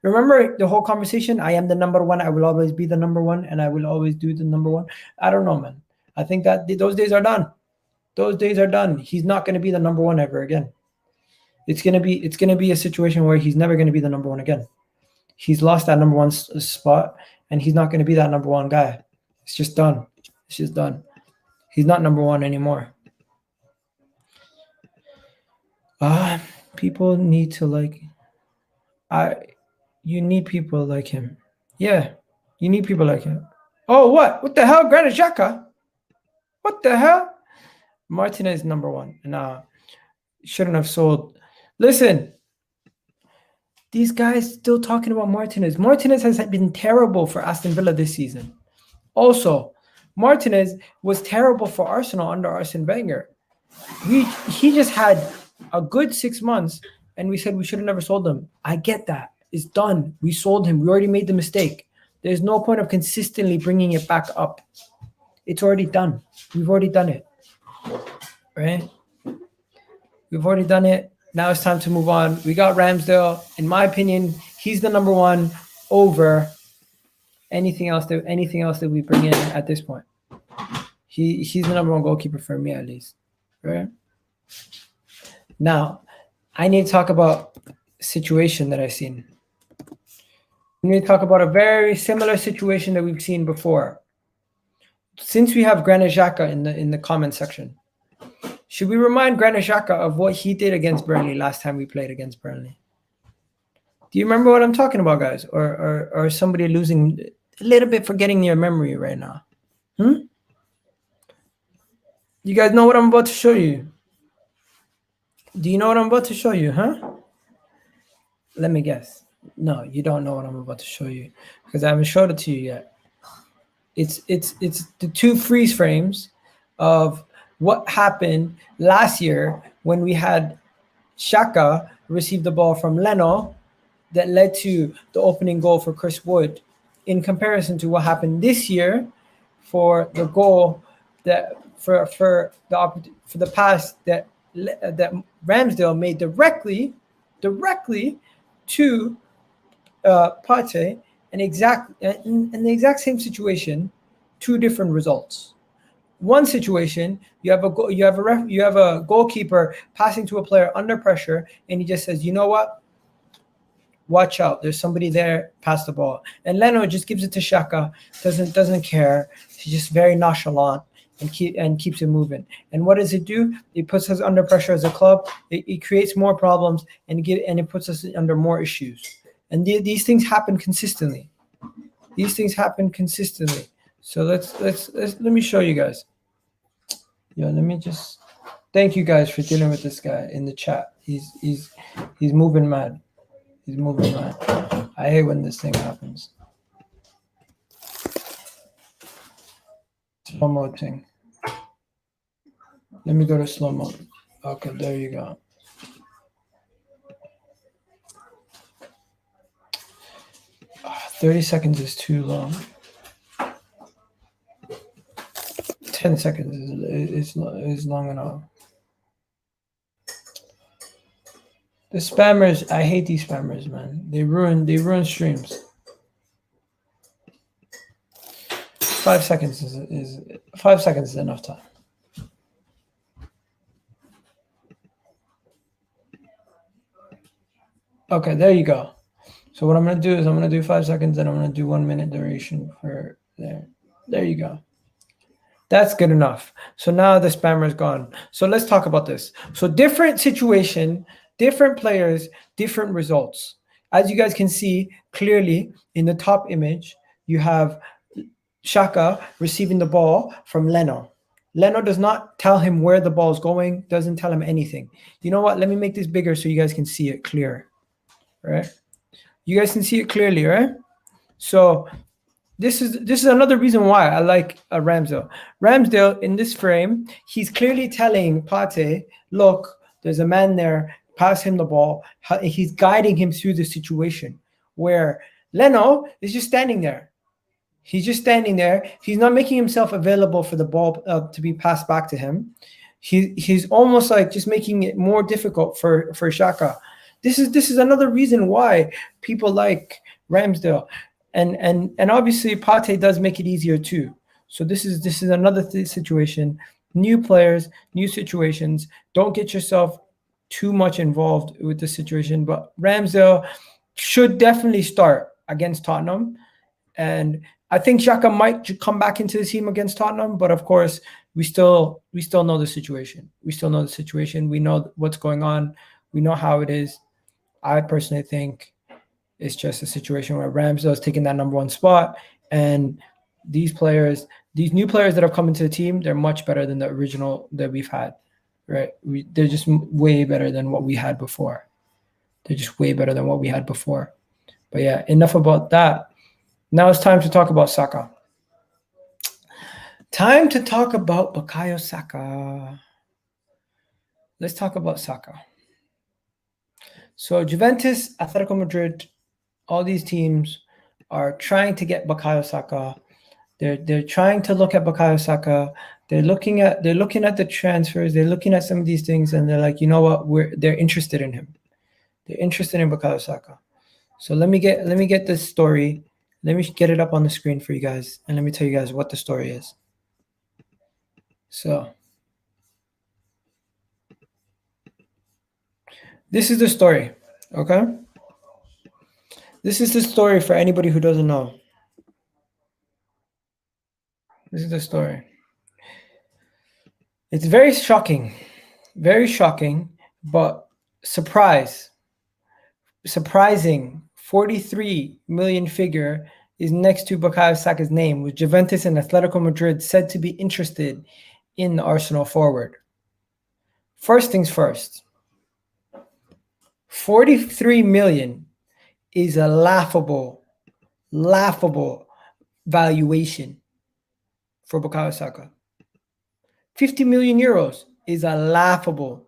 Remember the whole conversation? I am the number one. I will always be the number one, and I will always do the number one. I don't know, man. I think that those days are done. Those days are done. He's not going to be the number one ever again. It's going to be a situation where he's never going to be the number one again. He's lost that number one spot, and he's not going to be that number one guy. It's just done. It's just done. He's not number one anymore. People need to you need people like him. Yeah, you need people like him. Oh, what? What the hell? Granit Xhaka? What the hell? Martinez number one. Nah, shouldn't have sold. Listen, these guys still talking about Martinez. Martinez has been terrible for Aston Villa this season. Also, Martinez was terrible for Arsenal under Arsene Wenger. He just had a good 6 months, and we said we should have never sold him. I get that. It's done. We sold him. We already made the mistake. There's no point of consistently bringing it back up. It's already done. We've already done it. Right? We've already done it. Now it's time to move on. We got Ramsdale. In my opinion, he's the number one over anything else that we bring in at this point. He's the number one goalkeeper for me, at least. Right? Now, I need to talk about a situation that I've seen. We need to talk about a very similar situation that we've seen before. Since we have Granit Xhaka in the comment section, should we remind Granit Xhaka of what he did against Burnley last time we played against Burnley? Do you remember what I'm talking about, guys? Or somebody losing a little bit, forgetting your memory right now? You guys know what I'm about to show you? Do you know what I'm about to show you, huh? Let me guess. No, you don't know what I'm about to show you because I haven't showed it to you yet. It's the two freeze frames of what happened last year when we had Saka receive the ball from Leno that led to the opening goal for Chris Wood, in comparison to what happened this year for the goal that for the pass that Ramsdale made directly to Partey, in the exact same situation, two different results. One situation, you have a goalkeeper passing to a player under pressure, and he just says, "You know what? Watch out! There's somebody there. Pass the ball." And Leno just gives it to Saka. Doesn't care. He's just very nonchalant and keeps it moving. And what does it do? It puts us under pressure as a club. It creates more problems and it puts us under more issues. And these things happen consistently. These things happen consistently. So let me show you guys. Yeah, let me just thank you guys for dealing with this guy in the chat. He's moving mad. He's moving mad. I hate when this thing happens. Slow-mo thing. Let me go to slow-mo. Okay, there you go. Oh, 30 seconds is too long. 10 seconds is long enough. The spammers, I hate these spammers, man. They ruin streams. 5 seconds is 5 seconds is enough time. Okay, there you go. So what I'm gonna do is I'm gonna do 5 seconds and I'm gonna do 1 minute duration for there. There you go. That's good enough. So now the spammer is gone. So let's talk about this. So different situation, different players, different results. As you guys can see clearly in the top image, you have Xhaka receiving the ball from Leno. Leno does not tell him where the ball is going, doesn't tell him anything. You know what? Let me make this bigger so you guys can see it clear. Right? You guys can see it clearly, right? So this is another reason why I like Ramsdale. Ramsdale in this frame, he's clearly telling Pate, look, there's a man there, pass him the ball. He's guiding him through the situation, where Leno is just standing there. He's just standing there. He's not making himself available for the ball to be passed back to him. He's almost like just making it more difficult for Xhaka. This is another reason why people like Ramsdale. And obviously Pate does make it easier too. So this is another situation. New players, new situations. Don't get yourself too much involved with the situation. But Ramsdale should definitely start against Tottenham. And I think Xhaka might come back into the team against Tottenham. But of course, we still know the situation. We still know the situation. We know what's going on. We know how it is. I personally think it's just a situation where Ramsdale is taking that number 1 spot, and these new players that have come into the team, they're much better than the original that we've had, right? They're just way better than what we had before. They're just way better than what we had before. But yeah, enough about that. Now it's time to talk about Saka. Time to talk about Bukayo Saka. Let's talk about Saka. So Juventus, Atletico Madrid, all these teams are trying to get Bukayo Saka. They're trying to look at Bukayo Saka. They're looking at the transfers. They're looking at some of these things, and they're like, you know what? They're interested in him. They're interested in Bukayo Saka. So let me get this story. Let me get it up on the screen for you guys, and let me tell you guys what the story is. So this is the story, okay? This is the story for anybody who doesn't know. This is the story. It's very shocking, but surprising 43 million figure is next to Bukayo Saka's name, with Juventus and Atletico Madrid said to be interested in the Arsenal forward. First things first, 43 million is a laughable valuation for Bukayo Saka. 50 million euros is a laughable.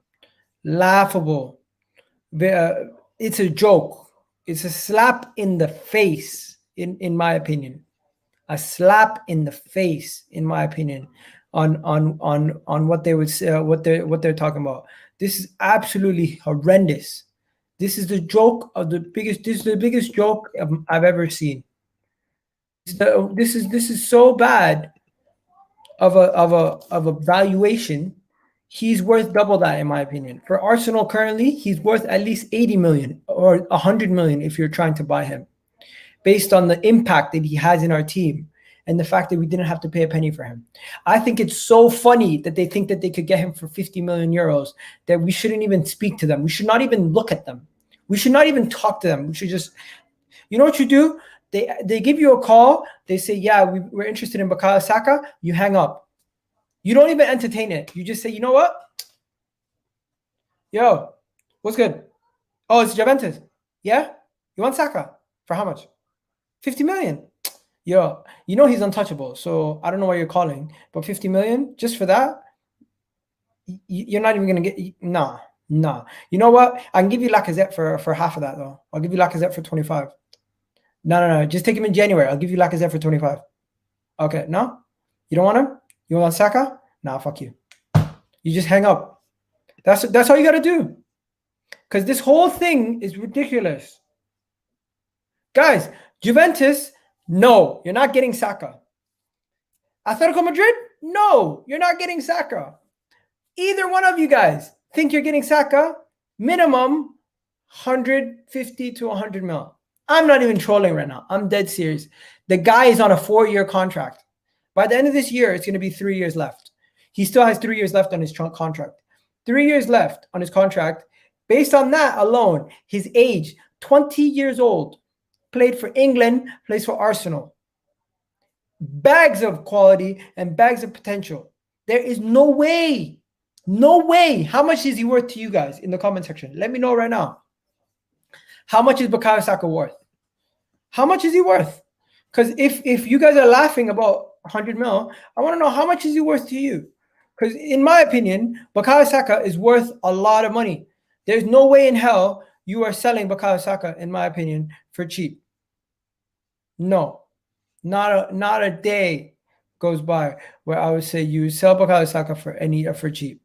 It's a joke. It's a slap in the face, in my opinion. A slap in the face, in my opinion, on what they would say, what they're talking about. This is absolutely horrendous. This is the joke of the biggest. This is the biggest joke I've ever seen. This is so bad of a valuation. He's worth double that, in my opinion. For Arsenal currently, he's worth at least 80 million or 100 million if you're trying to buy him, based on the impact that he has in our team and the fact that we didn't have to pay a penny for him. I think it's so funny that they think that they could get him for 50 million euros that we shouldn't even speak to them. We should not even look at them. We should not even talk to them. We should just You know what you do? They give you a call. They say, yeah, we're interested in Bukayo Saka. You hang up. You don't even entertain it. You just say, you know what? Yo, what's good? Oh, it's Juventus. Yeah? You want Saka? For how much? 50 million. Yo, you know he's untouchable. So I don't know why you're calling. But 50 million just for that? You're not even going to get... Nah. You know what? I can give you Lacazette for half of that, though. I'll give you Lacazette for 25. No. Just take him in January. I'll give you Lacazette for 25. Okay, no? You don't want him? You want Saka? Nah, fuck you. You just hang up. That's all you got to do. Because this whole thing is ridiculous. Guys, Juventus, no, you're not getting Saka. Atletico Madrid, no, you're not getting Saka. Either one of you guys think you're getting Saka, minimum 150 to 100 mil. I'm not even trolling right now. I'm dead serious. The guy is on a 4-year contract. By the end of this year, it's going to be 3 years left. He still has 3 years left on his contract. 3 years left on his contract. Based on that alone, his age, 20 years old, played for England, plays for Arsenal. Bags of quality and bags of potential. There is no way. How much is he worth to you guys in the comment section? Let me know right now. How much is Bukayo Saka worth? How much is he worth? Because if you guys are laughing about 100 mil, I want to know how much is he worth to you? Because in my opinion, Bukayo Saka is worth a lot of money. There's no way in hell you are selling Bukayo Saka, in my opinion, for cheap. No, not a day goes by where I would say you sell Bukayo Saka for cheap.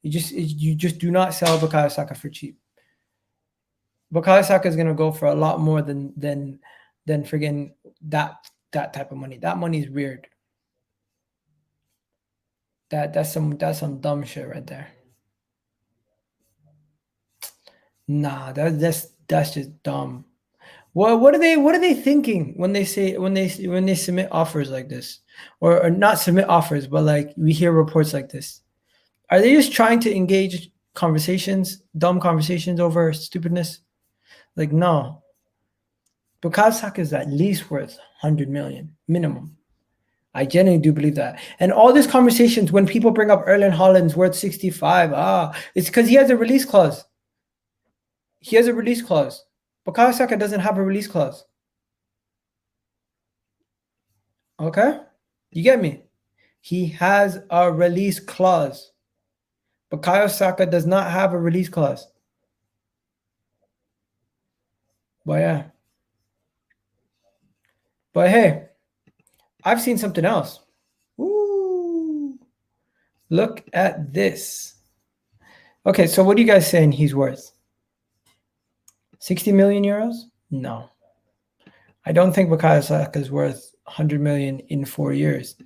You just do not sell Bukayo Saka for cheap. Bukayo Saka is gonna go for a lot more than friggin' that type of money. That money is weird. That's some dumb shit right there. Nah, that's just dumb. What are they thinking when they submit offers like this, or not submit offers, but like we hear reports like this? Are they just trying to engage conversations, dumb conversations over stupidness? Like, no. Bukayo Saka is at least worth 100 million minimum. I genuinely do believe that. And all these conversations, when people bring up Erling Haaland's worth 65, it's because he has a release clause. He has a release clause. Bukayo Saka doesn't have a release clause. Okay? You get me? He has a release clause. Bukayo Saka does not have a release clause. But yeah. But hey, I've seen something else. Ooh. Look at this. Okay, so what are you guys saying he's worth? 60 million euros? No. I don't think Bukayo Saka is worth 100 million in 4 years.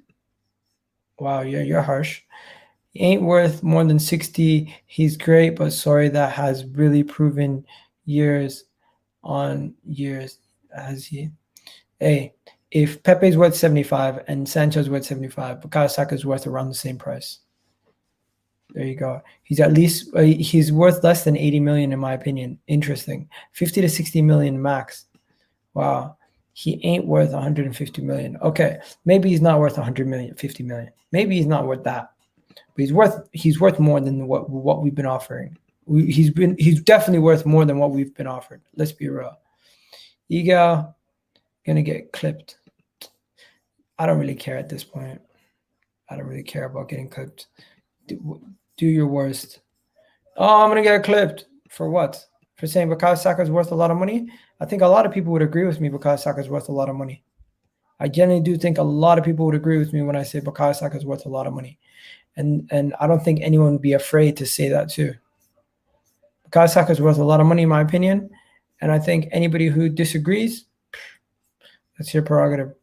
Wow, you're harsh. He ain't worth more than 60. He's great, but sorry, that has really proven years on years. Has he? Hey, if Pepe's worth 75 and Sancho's worth 75, Bukayo Saka is worth around the same price. There you go. He's at least he's worth less than 80 million in my opinion. Interesting. 50 to 60 million max. Wow. He ain't worth 150 million. Okay, maybe he's not worth 100 million, 50 million. Maybe he's not worth that. But he's worth more than what we've been offering. He's definitely worth more than what we've been offered. Let's be real. Eagle gonna get clipped. I don't really care at this point. I don't really care about getting clipped. Do your worst. Oh, I'm gonna get clipped for what? For saying Bukayo Saka is worth a lot of money? I think a lot of people would agree with me. Bukayo Saka is worth a lot of money. I genuinely do think a lot of people would agree with me when I say Bukayo Saka is worth a lot of money. And I don't think anyone would be afraid to say that too. Bukayo Saka is worth a lot of money in my opinion. And I think anybody who disagrees, that's your prerogative.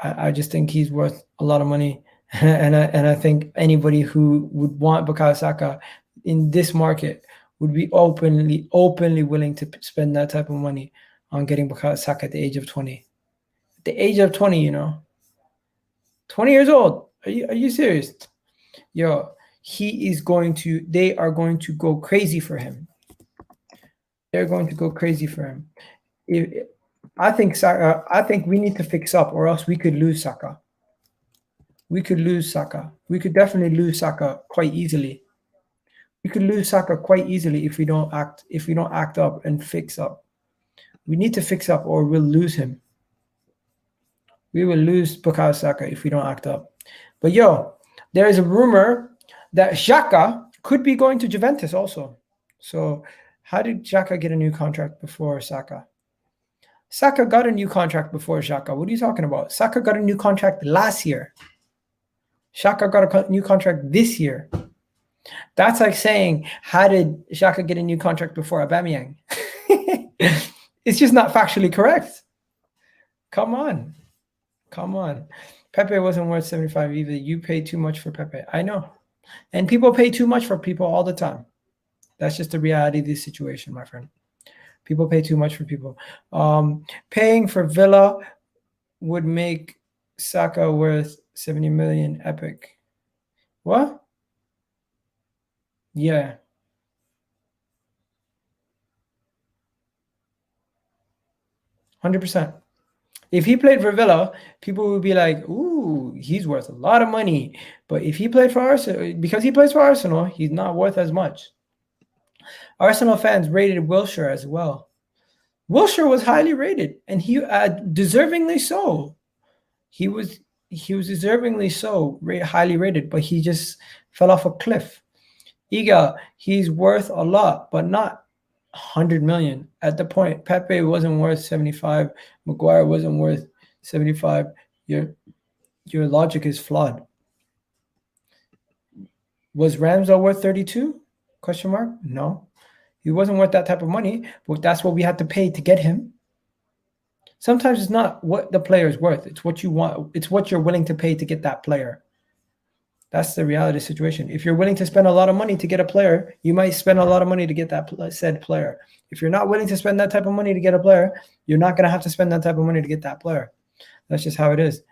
I just think he's worth a lot of money. And I think anybody who would want Bukayo Saka in this market would be openly willing to spend that type of money on getting Bukayo Saka at the age of 20. At the age of 20, you know. 20 years old. Are you serious? Yo, they are going to go crazy for him. They're going to go crazy for him. I think Saka. I think we need to fix up, or else we could lose Saka. We could lose Saka. We could definitely lose Saka quite easily. We could lose Saka quite easily if we don't act up and fix up. We need to fix up, or we'll lose him. We will lose Bukayo Saka if we don't act up. But yo, there is a rumor that Xhaka could be going to Juventus also. So how did Xhaka get a new contract before Saka? Saka got a new contract before Xhaka. What are you talking about? Saka got a new contract last year. Xhaka got a new contract this year. That's like saying, how did Xhaka get a new contract before Aubameyang? It's just not factually correct. Come on. Pepe wasn't worth 75 either. You paid too much for Pepe. I know. And people pay too much for people all the time. That's just the reality of this situation, my friend. People pay too much for people. Paying for Villa would make Saka worth 70 million. Epic. What? Yeah. %. If he played for Villa, people would be like, ooh, he's worth a lot of money. But if he played for Arsenal, because he plays for Arsenal, he's not worth as much. Arsenal fans rated Wilshere as well. Wilshere was highly rated, and he deservingly so. He was deservingly so highly rated, but he just fell off a cliff. Iga, he's worth a lot, but not 100 million. At the point, Pepe wasn't worth 75. Maguire wasn't worth 75. Your logic is flawed. Was Ramsdale worth 32? Question mark? No. He wasn't worth that type of money, but that's what we had to pay to get him. Sometimes it's not what the player is worth. It's what you want. It's what you're willing to pay to get that player. That's the reality situation. If you're willing to spend a lot of money to get a player, you might spend a lot of money to get that said player. If you're not willing to spend that type of money to get a player, you're not going to have to spend that type of money to get that player. That's just how it is.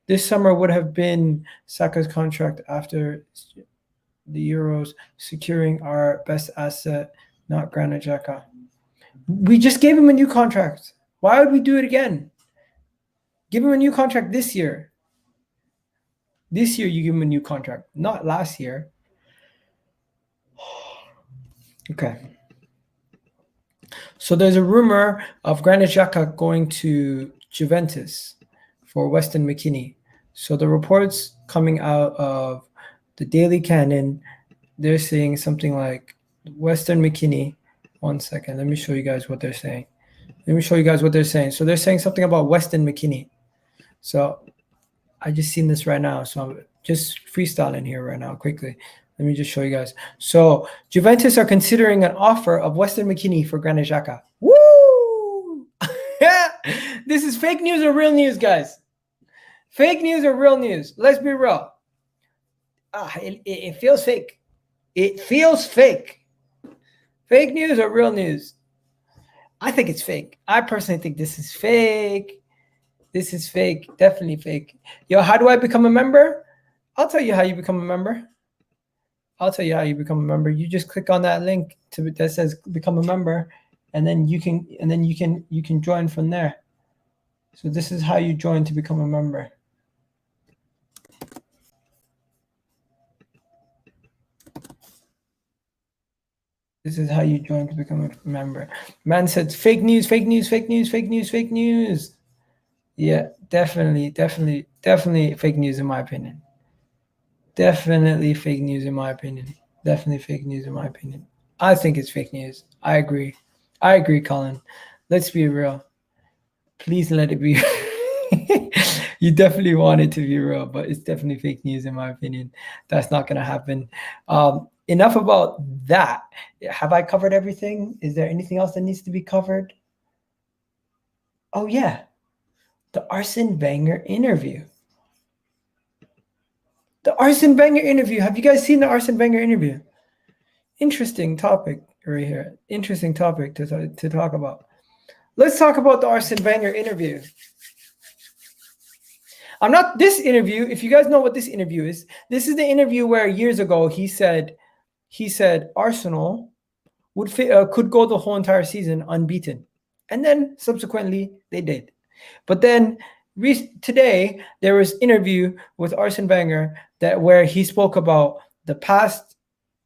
This summer would have been Saka's contract after the Euros, securing our best asset, not Granit Xhaka. We just gave him a new contract. Why would we do it again? Give him a new contract this year. This year, you give him a new contract, not last year. Okay. So there's a rumor of Granit Xhaka going to Juventus for Weston McKennie. So the reports coming out of the Daily Cannon, they're saying something like Weston McKennie. One second. Let me show you guys what they're saying. So they're saying something about Weston McKennie. So I just seen this right now, so I'm just freestyling here right now quickly. Let me just show you guys. So Juventus are considering an offer of Weston McKennie for Granit Xhaka. Woo! This is fake news or real news, guys? Fake news or real news? Let's be real. It feels fake. It feels fake. Fake news or real news? I think it's fake. I personally think this is fake. This is fake. Definitely fake. Yo, how do I become a member? I'll tell you how you become a member. You just click on that link that says become a member, and then you can join from there. So this is how you join to become a member. This is how you join to become a member. Man said fake news, fake news, fake news, fake news, fake news. Yeah, definitely fake news in my opinion. Definitely fake news in my opinion. I think it's fake news. I agree, Colin. Let's be real. Please let it be. You definitely want it to be real, but it's definitely fake news in my opinion. That's not going to happen. Enough about that. Have I covered everything? Is there anything else that needs to be covered? Oh, yeah. The Arsene Wenger interview. Have you guys seen the Arsene Wenger interview? Interesting topic right here. Interesting topic to talk about. Let's talk about the Arsene Wenger interview. This interview, if you guys know what this interview is, this is the interview where years ago he said Arsenal could go the whole entire season unbeaten. And then subsequently they did. But then today there was interview with Arsene Wenger where he spoke about the past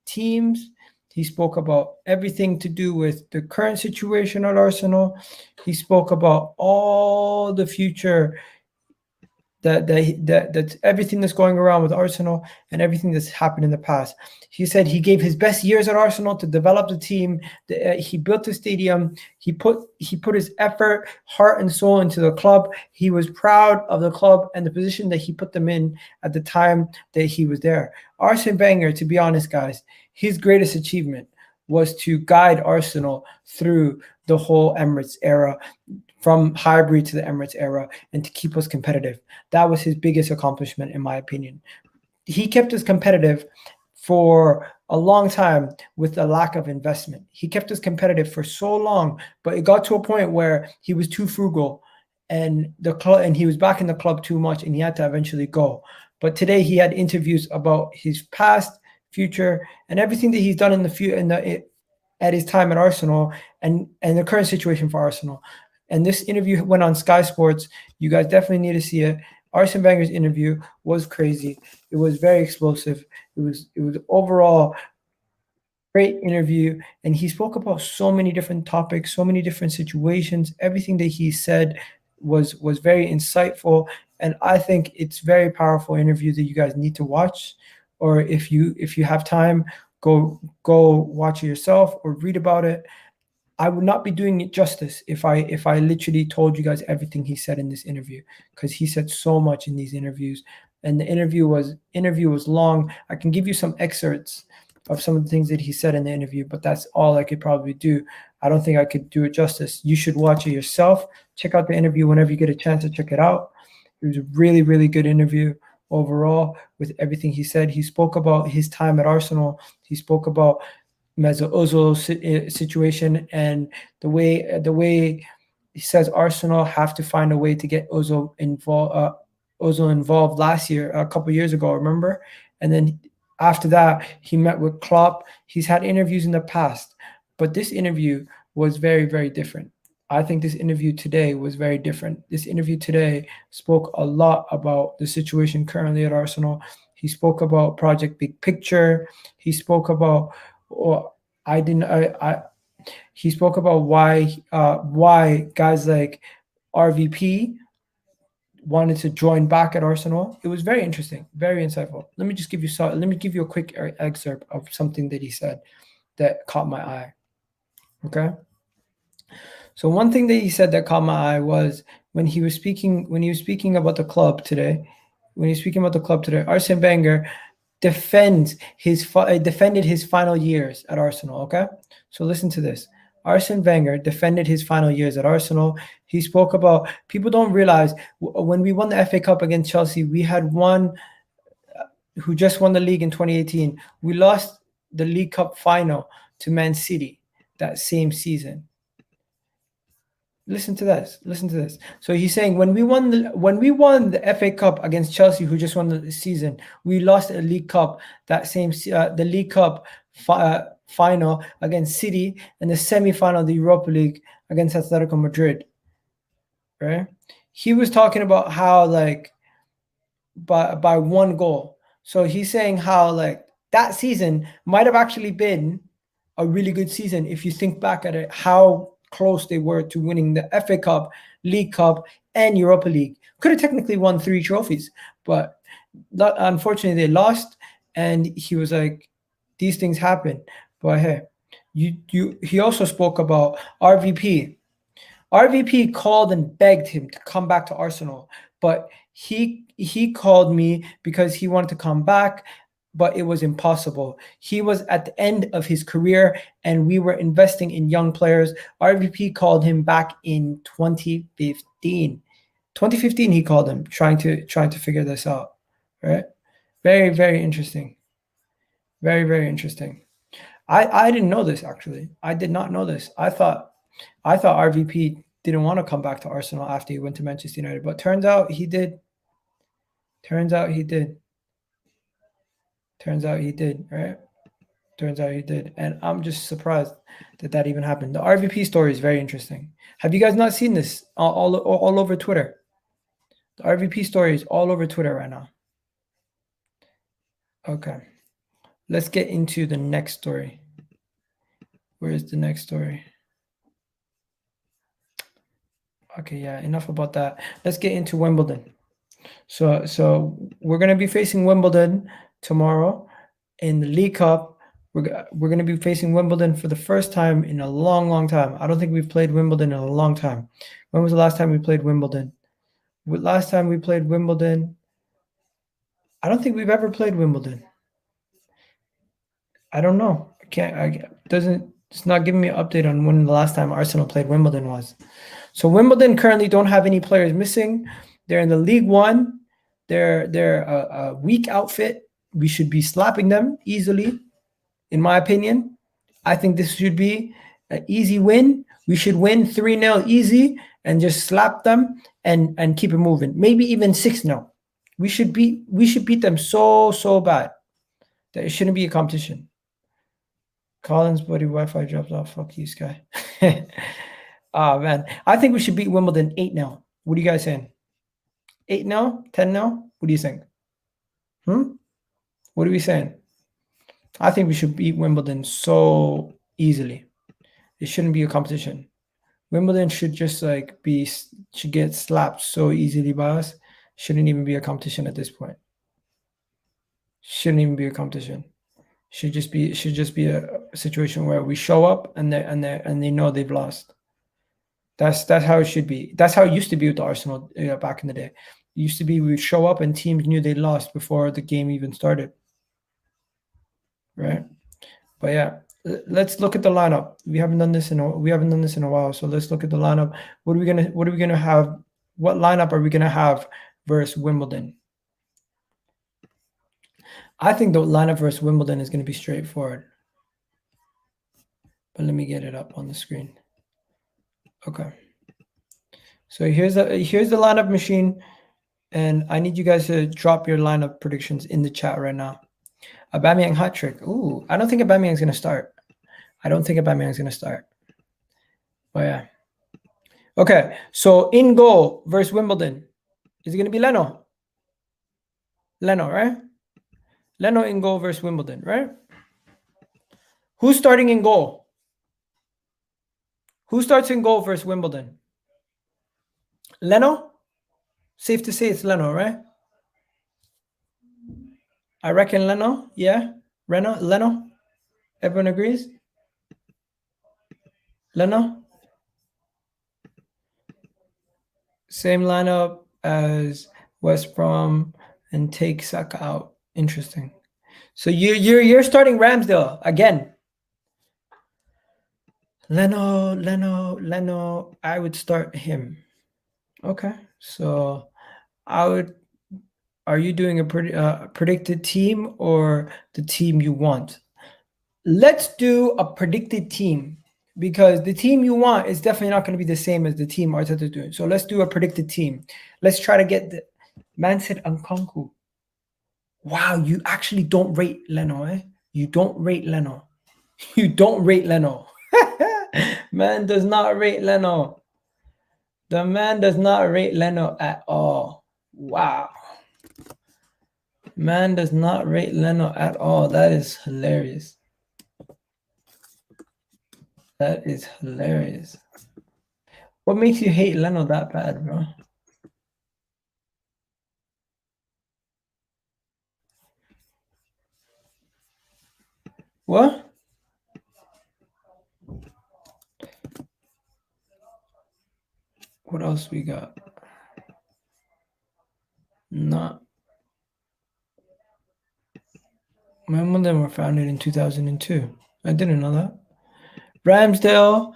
teams. He spoke about everything to do with the current situation at Arsenal. He spoke about all the future, that's everything that's going around with Arsenal and everything that's happened in the past. He said he gave his best years at Arsenal to develop the team. He built the stadium. He put his effort, heart, and soul into the club. He was proud of the club and the position that he put them in at the time that he was there. Arsene Wenger, to be honest, guys, his greatest achievement was to guide Arsenal through the whole Emirates era, from Highbury to the Emirates era, and to keep us competitive. That was his biggest accomplishment, in my opinion. He kept us competitive for a long time with a lack of investment. He kept us competitive for so long, but it got to a point where he was too frugal, and he was backing the club too much, and he had to eventually go. But today he had interviews about his past, future, and everything that he's done in the at his time at Arsenal, and the current situation for Arsenal. And this interview went on Sky Sports. You guys definitely need to see it. Arsene Wenger's interview was crazy. It was very explosive. It was overall great interview. And he spoke about so many different topics, so many different situations. Everything that he said was very insightful. And I think it's very powerful interview that you guys need to watch. Or if you have time, go watch it yourself or read about it. I would not be doing it justice if I literally told you guys everything he said in this interview, because he said so much in these interviews, and the interview was long. I can give you some excerpts of some of the things that he said in the interview, but that's all I could probably do. I don't think I could do it justice. You should watch it yourself. Check out the interview whenever you get a chance to check it out. It was a really, really good interview overall with everything he said. He spoke about his time at Arsenal. He spoke about Mesut Ozil situation, and the way he says Arsenal have to find a way to get Ozil involved last year, a couple years ago, remember? And then after that, he met with Klopp. He's had interviews in the past, but this interview was very, very different. I think this interview today was very different. This interview today spoke a lot about the situation currently at Arsenal. He spoke about Project Big Picture. He spoke about he spoke about why guys like RVP wanted to join back at Arsenal. It was very interesting, very insightful. Let me give you a quick excerpt of something that he said that caught my eye. Okay. So one thing that he said that caught my eye was when he was speaking about the club today. Arsene Wenger defended his final years at Arsenal. Okay, so listen to this. Arsene Wenger defended his final years at Arsenal. He spoke about, people don't realize, when we won the FA Cup against Chelsea, we had one who just won the league in 2018. We lost the League Cup final to Man City that same season. Listen to this. So he's saying when we won the FA Cup against Chelsea, who just won the season, we lost a League Cup the League Cup final against City, and the semi-final of the Europa League against Atletico Madrid. Right? He was talking about how by one goal. So he's saying how that season might have actually been a really good season if you think back at it, how close they were to winning the FA Cup, League Cup, and Europa League. Could have technically won 3 trophies, but unfortunately they lost. And he was like, these things happen. But hey, he also spoke about RVP. RVP called and begged him to come back to Arsenal, but he called me because he wanted to come back, but it was impossible. He was at the end of his career, and we were investing in young players. RVP called him back in 2015. 2015, he called him, trying to figure this out. Right? Very, very interesting. Very, very interesting. I didn't know this, actually. I did not know this. I thought RVP didn't want to come back to Arsenal after he went to Manchester United, but turns out he did. Turns out he did, right? Turns out he did. And I'm just surprised that that even happened. The RVP story is very interesting. Have you guys not seen this all over Twitter? The RVP story is all over Twitter right now. Okay. Let's get into the next story. Where is the next story? Okay, yeah, enough about that. Let's get into Wimbledon. So we're going to be facing Wimbledon tomorrow in the League Cup. We're going to be facing Wimbledon for the first time in a long time. I don't think we've played Wimbledon in a long time. When was the last time we played Wimbledon? Last time we played Wimbledon, I don't think we've ever played Wimbledon. I don't know. It's not giving me an update on when the last time Arsenal played Wimbledon was. So Wimbledon currently don't have any players missing. They're in the League One. They're a weak outfit. We should be slapping them easily, in my opinion. I think this should be an easy win. We should win 3-0 easy and just slap them and keep it moving. Maybe even 6-0. We should beat them so bad that it shouldn't be a competition. Collins' buddy Wi-Fi drops off. Fuck you, Sky. Oh, man. I think we should beat Wimbledon 8-0. What are you guys saying? 8-0? 10-0? What do you think? What are we saying? I think we should beat Wimbledon so easily. It shouldn't be a competition. Wimbledon should just should get slapped so easily by us. Shouldn't even be a competition at this point. Shouldn't even be a competition. Should just be a situation where we show up and they know they've lost. That's how it should be. That's how it used to be with the Arsenal back in the day. It used to be we would show up and teams knew they lost before the game even started. Right? But yeah, let's look at the lineup. We haven't done this in a while, so let's look at the lineup. What are we gonna have? What lineup are we gonna have versus Wimbledon? I think the lineup versus Wimbledon is going to be straightforward. But let me get it up on the screen. Okay. So here's the lineup machine, and I need you guys to drop your lineup predictions in the chat right now. Aubameyang hat trick. Ooh, I don't think Aubameyang's going to start. But yeah. Okay, so in goal versus Wimbledon. Is it going to be Leno? Leno, right? Leno in goal versus Wimbledon, right? Who's starting in goal? Who starts in goal versus Wimbledon? Leno? Safe to say it's Leno, right? I reckon Leno. Yeah? Leno? Everyone agrees? Leno? Same lineup as West Brom and take Saka out. Interesting. So you're starting Ramsdale again. Leno. I would start him. Okay. So are you doing a predicted team or the team you want? Let's do a predicted team, because the team you want is definitely not going to be the same as the team Arteta's doing. So let's do a predicted team. Let's try to get the man said Nkunku. Wow, you actually don't rate Leno, eh? You don't rate Leno. You don't rate Leno. Man does not rate Leno. The man does not rate Leno at all. Wow. Man does not rate Leno at all. That is hilarious. That is hilarious. What makes you hate Leno that bad, bro? What? What else we got? Not. Some of them were founded in 2002. I didn't know that. Ramsdale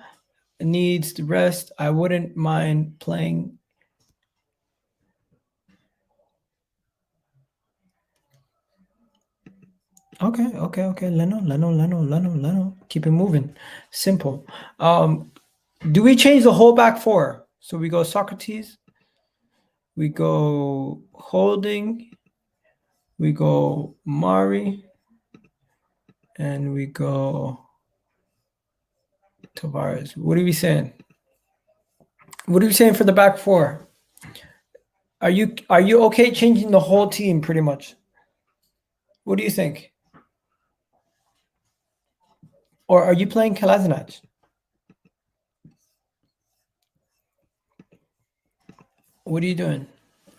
needs the rest. I wouldn't mind playing. Okay. Leno. Keep it moving. Simple. Do we change the whole back four? So we go Socrates, we go Holding, we go Mari, and we go Tavares. What are we saying? What are we saying for the back four? Are you okay changing the whole team pretty much? What do you think? Or are you playing Kolasinac? What are you doing?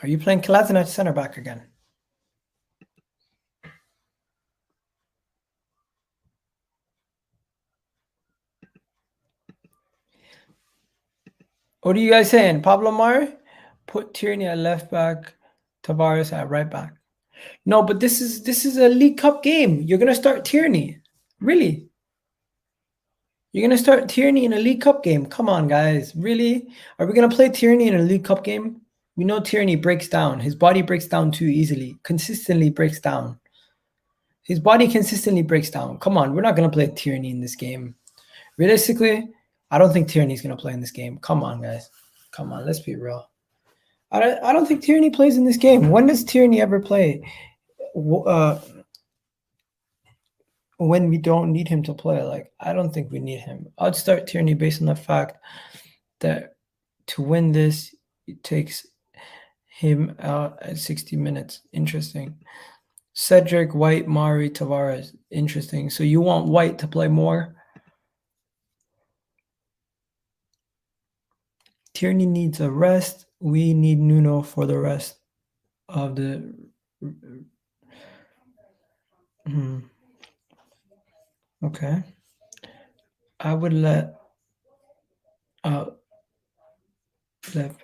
Are you playing Kolasinac center back again? What are you guys saying? Pablo Mari? Put Tierney at left back, Tavares at right back. No, but this is a League Cup game. You're gonna start Tierney. Really? You're gonna start Tierney in a League Cup game? Come on, guys. Really? Are we gonna play Tierney in a League Cup game? We know Tierney breaks down. His body breaks down too easily. Consistently breaks down. His body consistently breaks down. Come on, we're not gonna play Tierney in this game. Realistically, I don't think Tierney's gonna play in this game. Come on, guys. Come on, let's be real. I don't think Tierney plays in this game. When does Tierney ever play? When we don't need him to play, like, I don't think we need him. I'd start Tierney based on the fact that to win this, it takes him out at 60 minutes. Interesting. Cedric, White, Mari, Tavares. Interesting. So you want White to play more? Tierney needs a rest. We need Nuno for the rest of the... Okay. I would let left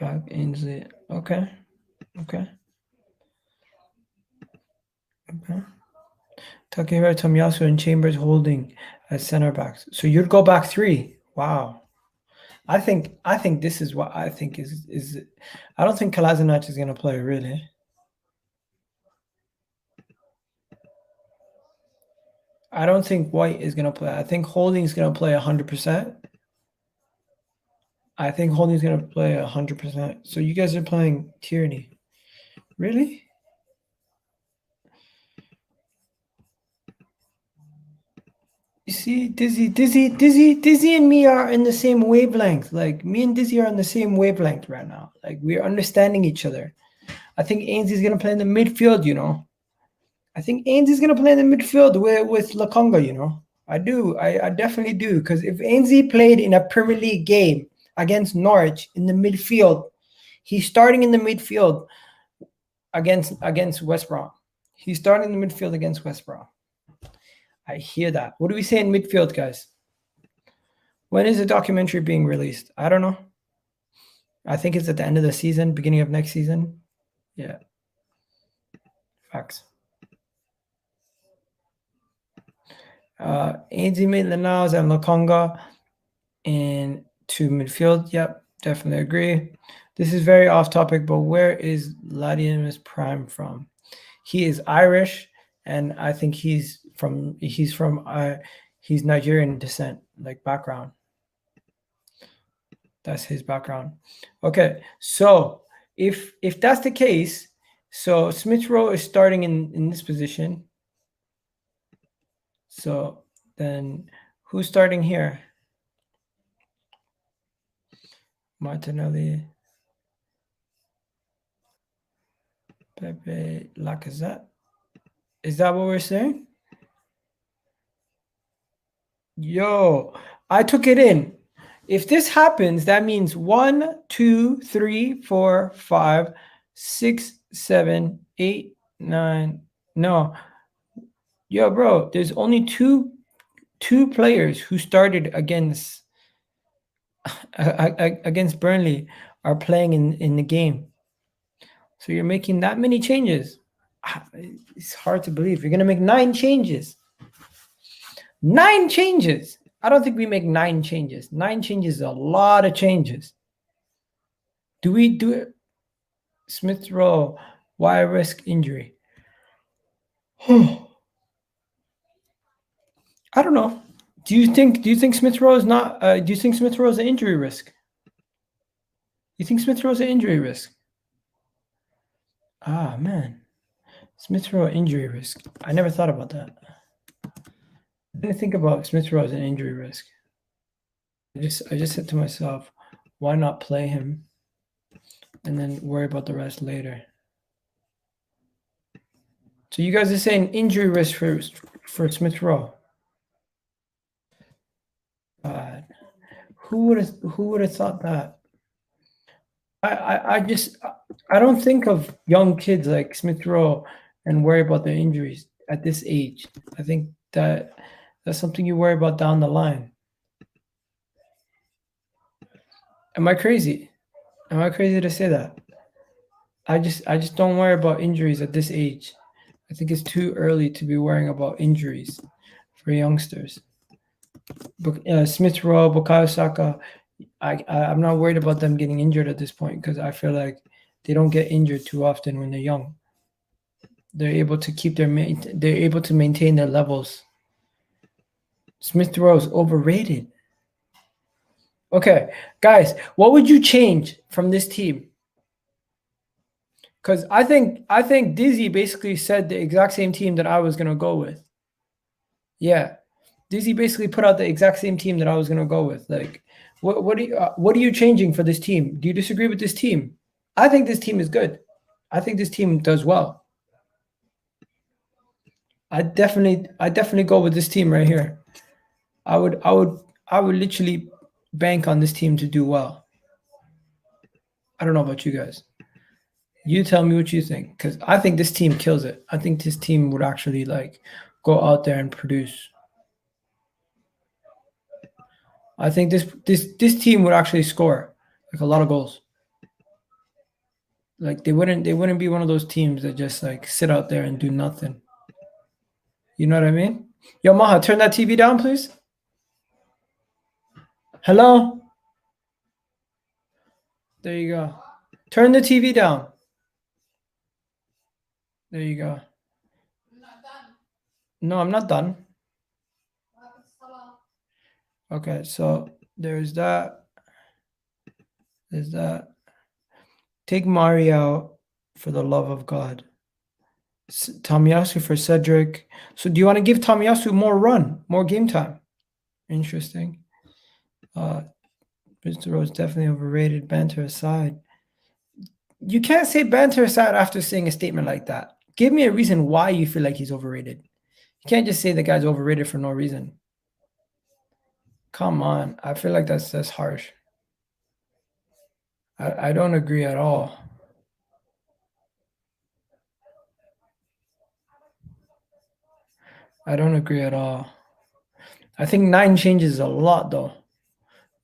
back Ainsley. Okay. Takehiro, Tomiyasu, and Chambers holding as center backs. So you'd go back three. Wow. I think this is what I think is I don't think Kolasinac is gonna play, really. I don't think White is gonna play. I think Holding's gonna play 100%. I think Holding's gonna play 100%. So you guys are playing Tierney. Really? You see, Dizzy and me are in the same wavelength. Like, me and Dizzy are on the same wavelength right now. Like, we're understanding each other. I think Ainsley's gonna play in the midfield, you know. I think Ainsley's gonna play in the midfield with Lokonga, you know. I do. I definitely do. Because if Ainsley played in a Premier League game against Norwich in the midfield, he's starting in the midfield against West Brom. He's starting in the midfield against West Brom. I hear that. What do we say in midfield, guys? When is the documentary being released? I don't know. I think it's at the end of the season, beginning of next season. Yeah. Facts. Ainsley, Maitland-Niles, and Lokonga in to midfield. Yep, definitely agree. This is very off topic, but where is Ladimus Prime from? He is Irish, and I think he's Nigerian descent, like background. That's his background. Okay, so if that's the case, so Smith Rowe is starting in this position. So then who's starting here? Martinelli, Pepe, Lacazette. Is that what we're saying? Yo, I took it in. If this happens, that means 1, 2, 3, 4, 5, 6, 7, 8, 9. No. Yo, bro, there's only two players who started against Burnley are playing in the game. So you're making that many changes. It's hard to believe. You're going to make 9 changes. 9 changes. I don't think we make 9 changes. 9 changes is a lot of changes. Do we do it? Smith Rowe, why risk injury? I don't know. Do you think Smith Rowe is not? Do you think Smith Rowe is an injury risk? You think Smith Rowe is an injury risk? Ah, man, Smith Rowe injury risk. I never thought about that. I didn't think about Smith Rowe as an injury risk. I just said to myself, why not play him and then worry about the rest later? So you guys are saying injury risk for Smith Rowe. God, who would have thought that? I don't think of young kids like Smith Rowe and worry about their injuries at this age. I think that's something you worry about down the line. Am I crazy? Am I crazy to say that? I just don't worry about injuries at this age. I think it's too early to be worrying about injuries for youngsters. Smith Rowe, Bukayo Saka, I'm not worried about them getting injured at this point because I feel like they don't get injured too often when they're young. They're able to keep they're able to maintain their levels. Smith Rowe is overrated. Okay, guys, what would you change from this team? Because I think Dizzy basically said the exact same team that I was gonna go with. Yeah, Dizzy basically put out the exact same team that I was gonna go with. Like, what are you changing for this team? Do you disagree with this team? I think this team is good. I think this team does well. I definitely go with this team right here. I would literally bank on this team to do well. I don't know about you guys. You tell me what you think, because I think this team kills it. I think this team would actually like go out there and produce. I think this team would actually score like a lot of goals. Like they wouldn't be one of those teams that just like sit out there and do nothing. You know what I mean? Yo, Maha, turn that TV down, please. Hello? There you go. Turn the TV down. There you go. I'm not done. No, I'm not done. Okay, so there's that. There's that. Take Mario for the love of God. Tomiyasu for Cedric. So do you want to give Tomiyasu more run, more game time? Interesting. Mr. Rose definitely overrated. Banter aside. You can't say banter aside after saying a statement like that. Give me a reason why you feel like he's overrated. You can't just say the guy's overrated for no reason. Come on. I feel like that's harsh. I don't agree at all. I don't agree at all. I think 9 changes is a lot, though.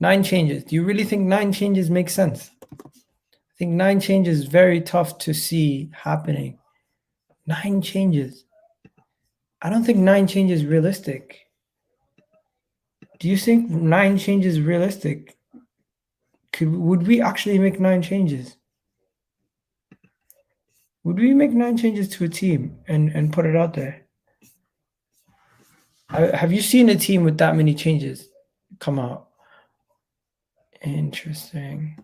9 changes. Do you really think 9 changes make sense? I think 9 changes is very tough to see happening. 9 changes. I don't think 9 changes is realistic. Do you think 9 changes is realistic? Would we actually make 9 changes? Would we make 9 changes to a team and put it out there? Have you seen a team with that many changes come out? Interesting.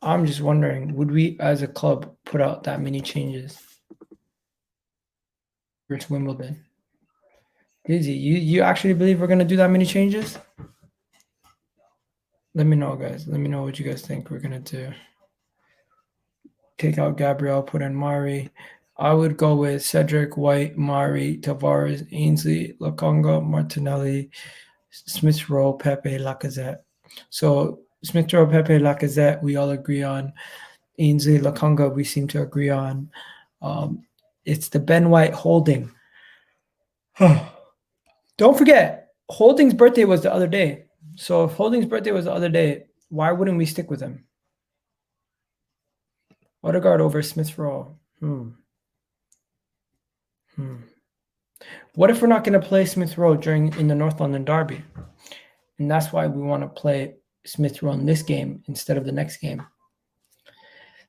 I'm just wondering, would we as a club put out that many changes versus Wimbledon? Dizzy, you actually believe we're going to do that many changes? Let me know, guys. Let me know what you guys think we're going to do. Take out Gabriel, put in Mari. I would go with Cedric, White, Mari, Tavares, Ainsley, Lokonga, Martinelli, Smith Rowe, Pepe, Lacazette. So Smith Rowe, Pepe, Lacazette, we all agree on. Ainsley, Lokonga, we seem to agree on. It's the Ben White Holding. Don't forget, Holding's birthday was the other day. So if Holding's birthday was the other day, why wouldn't we stick with him? Odegaard over Smith Rowe. What if we're not going to play Smith Rowe in the North London derby? And that's why we want to play Smith Rowe in this game instead of the next game.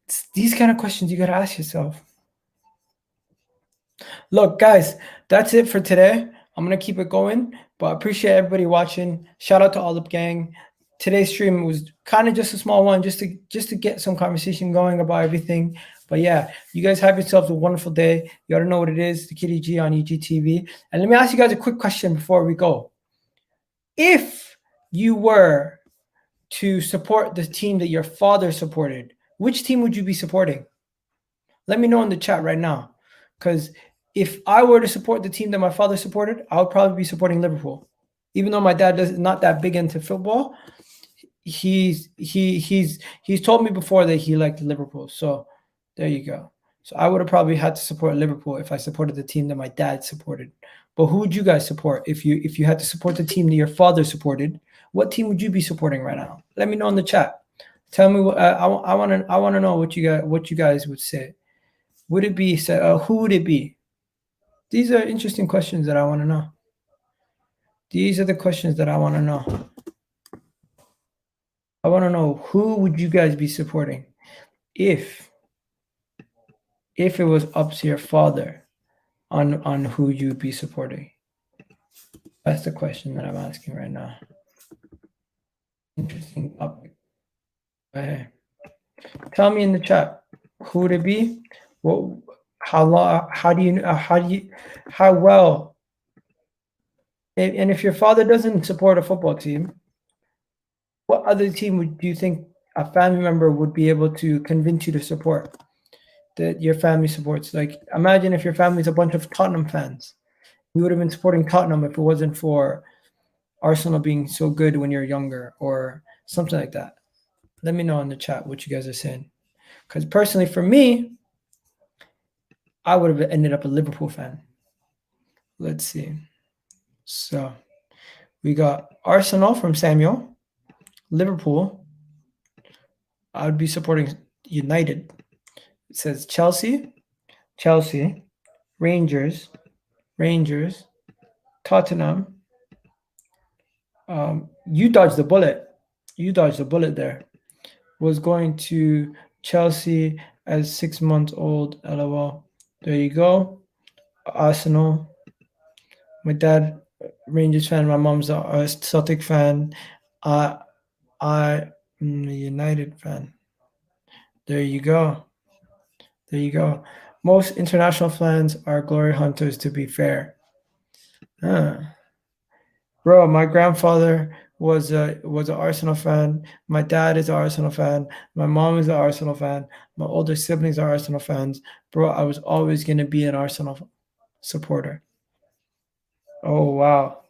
It's these kind of questions you got to ask yourself. Look, guys, that's it for today. I'm going to keep it going, but I appreciate everybody watching. Shout out to all the gang. today's stream was kind of just a small one, just to get some conversation going about everything. But yeah, you guys have yourselves a wonderful day. You already know what it is, the Kitty G on EGTV. And let me ask you guys a quick question before we go. If you were to support the team that your father supported, which team would you be supporting? Let me know in the chat right now. Because if I were to support the team that my father supported, I would probably be supporting Liverpool. Even though my dad is not that big into football, he's told me before that he liked Liverpool. So there you go. So I would have probably had to support Liverpool if I supported the team that my dad supported. But who would you guys support if you had to support the team that your father supported? What team would you be supporting right now? Let me know in the chat. Tell me what I want to know what you guys would say. Would it be who would it be? These are interesting questions that I want to know. These are the questions that I want to know. I want to know, who would you guys be supporting if it was up to your father on who you'd be supporting? That's the question that I'm asking right now. Interesting topic. Okay. Tell me in the chat, who would it be? What? How long? How well? And if your father doesn't support a football team, what other team do you think a family member would be able to convince you to support that your family supports? Like, imagine if your family's a bunch of Tottenham fans. You would have been supporting Tottenham if it wasn't for Arsenal being so good when you're younger or something like that. Let me know in the chat what you guys are saying. Because personally, for me, I would have ended up a Liverpool fan. Let's see. So we got Arsenal from Samuel. Liverpool, I would be supporting United. It says Chelsea, Rangers, Tottenham. You dodged the bullet. You dodged the bullet there. Was going to Chelsea as 6 months old. LOL. There you go. Arsenal. My dad, Rangers fan. My mom's a Celtic fan. I'm a United fan. There you go. There you go. Most international fans are glory hunters, to be fair. Bro, my grandfather was an Arsenal fan. My dad is an Arsenal fan. My mom is an Arsenal fan. My older siblings are Arsenal fans. Bro, I was always going to be an Arsenal supporter. Oh, wow.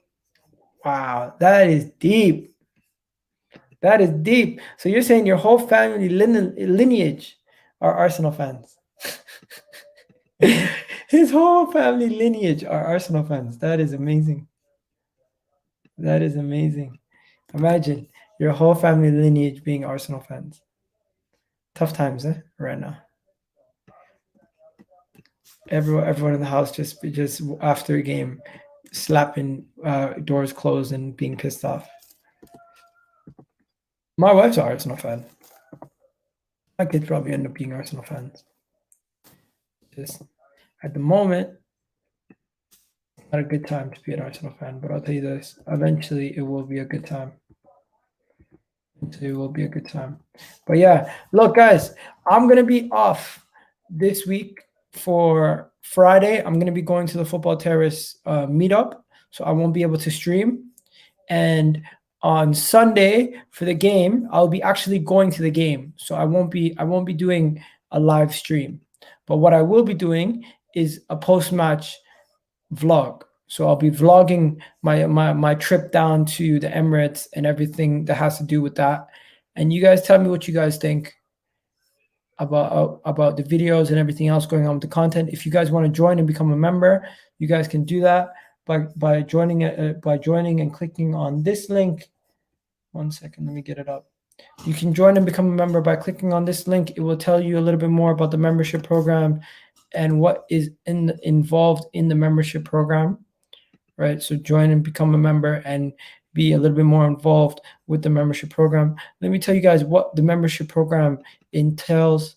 Wow, that is deep. That is deep. So you're saying your whole family lineage are Arsenal fans. His whole family lineage are Arsenal fans. That is amazing. That is amazing. Imagine your whole family lineage being Arsenal fans. Tough times, right now. Everyone in the house just after a game, slapping doors closed and being pissed off. My wife's an Arsenal fan. My kids probably end up being Arsenal fans. Just at the moment, not a good time to be an Arsenal fan, but I'll tell you this, eventually it will be a good time. It will be a good time. But yeah, look, guys, I'm going to be off this week for Friday. I'm going to be going to the Football Terrace meetup, so I won't be able to stream. And on Sunday for the game, I'll be actually going to the game, so I won't be doing a live stream. But what I will be doing is a post-match vlog. So I'll be vlogging my trip down to the Emirates and everything that has to do with that. And you guys tell me what you guys think about the videos and everything else going on with the content. If you guys want to join and become a member, you guys can do that by joining and clicking on this link. 1 second, let me get it up. You can join and become a member by clicking on this link. It will tell you a little bit more about the membership program and what is involved in the membership program, right? So join and become a member and be a little bit more involved with the membership program. Let me tell you guys what the membership program entails.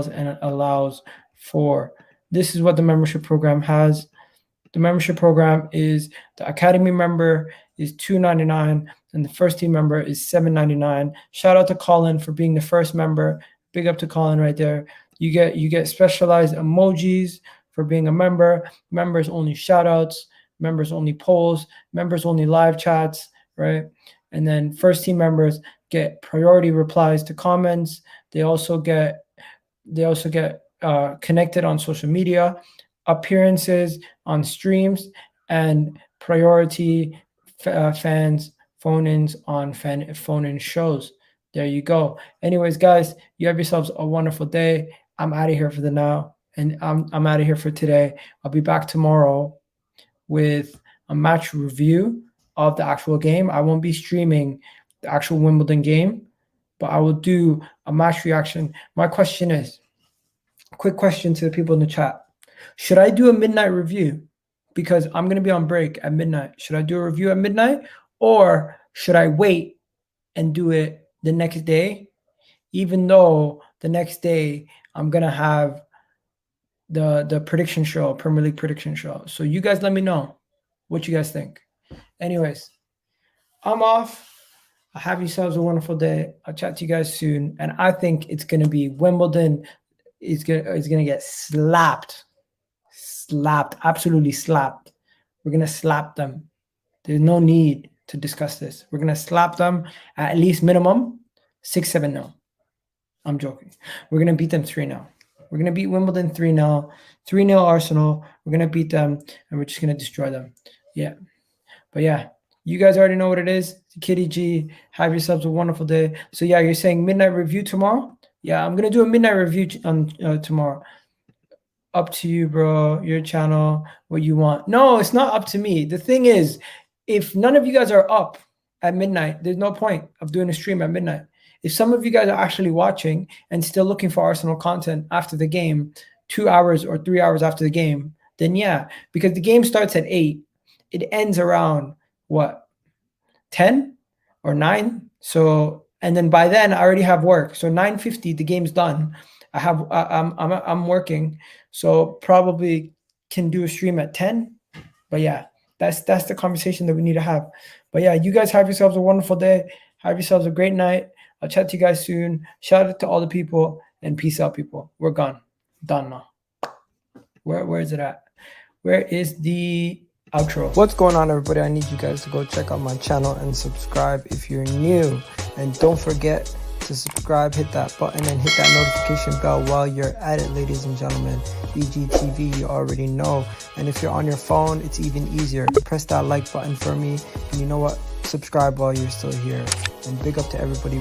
And allows for. This is what the membership program has. The membership program is the Academy member is $2.99 and the first team member is $7.99. Shout out to Colin for being the first member. Big up to Colin right there. You get specialized emojis for being a member. Members only shout outs, members only polls, members only live chats, right? And then first team members get priority replies to comments. They also get connected on social media, appearances on streams, and priority fans phone-ins on phone-in shows. There you go. Anyways, guys, you have yourselves a wonderful day. I'm out of here for the now, and I'm out of here for today. I'll be back tomorrow with a match review of the actual game. I won't be streaming the actual Wimbledon game, but I will do a match reaction. My question is, quick question to the people in the chat. Should I do a midnight review? Because I'm going to be on break at midnight. Should I do a review at midnight, or should I wait and do it the next day? Even though the next day I'm going to have the prediction show, Premier League prediction show. So you guys let me know what you guys think. Anyways, I'm off. Have yourselves a wonderful day. I'll chat to you guys soon. And I think it's going to be Wimbledon is gonna get slapped, absolutely slapped. We're gonna slap them. There's no need to discuss this. We're gonna slap them at least minimum 6-7-0. I'm joking. We're gonna beat them 3-0. We're gonna beat Wimbledon 3-0. 3-0 Arsenal. We're gonna beat them, and we're just gonna destroy them. Yeah. But yeah, you guys already know what it is. It's Kitty G. Have yourselves a wonderful day. So yeah, you're saying midnight review tomorrow? Yeah, I'm going to do a midnight review on tomorrow. Up to you, bro. Your channel, what you want. No, it's not up to me. The thing is, if none of you guys are up at midnight, there's no point of doing a stream at midnight. If some of you guys are actually watching and still looking for Arsenal content after the game, 2 hours or 3 hours after the game, then yeah, because the game starts at 8. It ends around, what, 10 or 9? So... and then by then I already have work. So 9:50, the game's done. I'm working, so probably can do a stream at 10. But yeah, that's the conversation that we need to have. But yeah, you guys have yourselves a wonderful day. Have yourselves a great night. I'll chat to you guys soon. Shout out to all the people and peace out, people. We're gone. Done now. Where is it at? Where is the outro? What's going on, everybody? I need you guys to go check out my channel and subscribe if you're new. And don't forget to subscribe, hit that button, and hit that notification bell while you're at it, ladies and gentlemen. EGTV, you already know. And if you're on your phone, it's even easier. Press that like button for me. And you know what? Subscribe while you're still here. And big up to everybody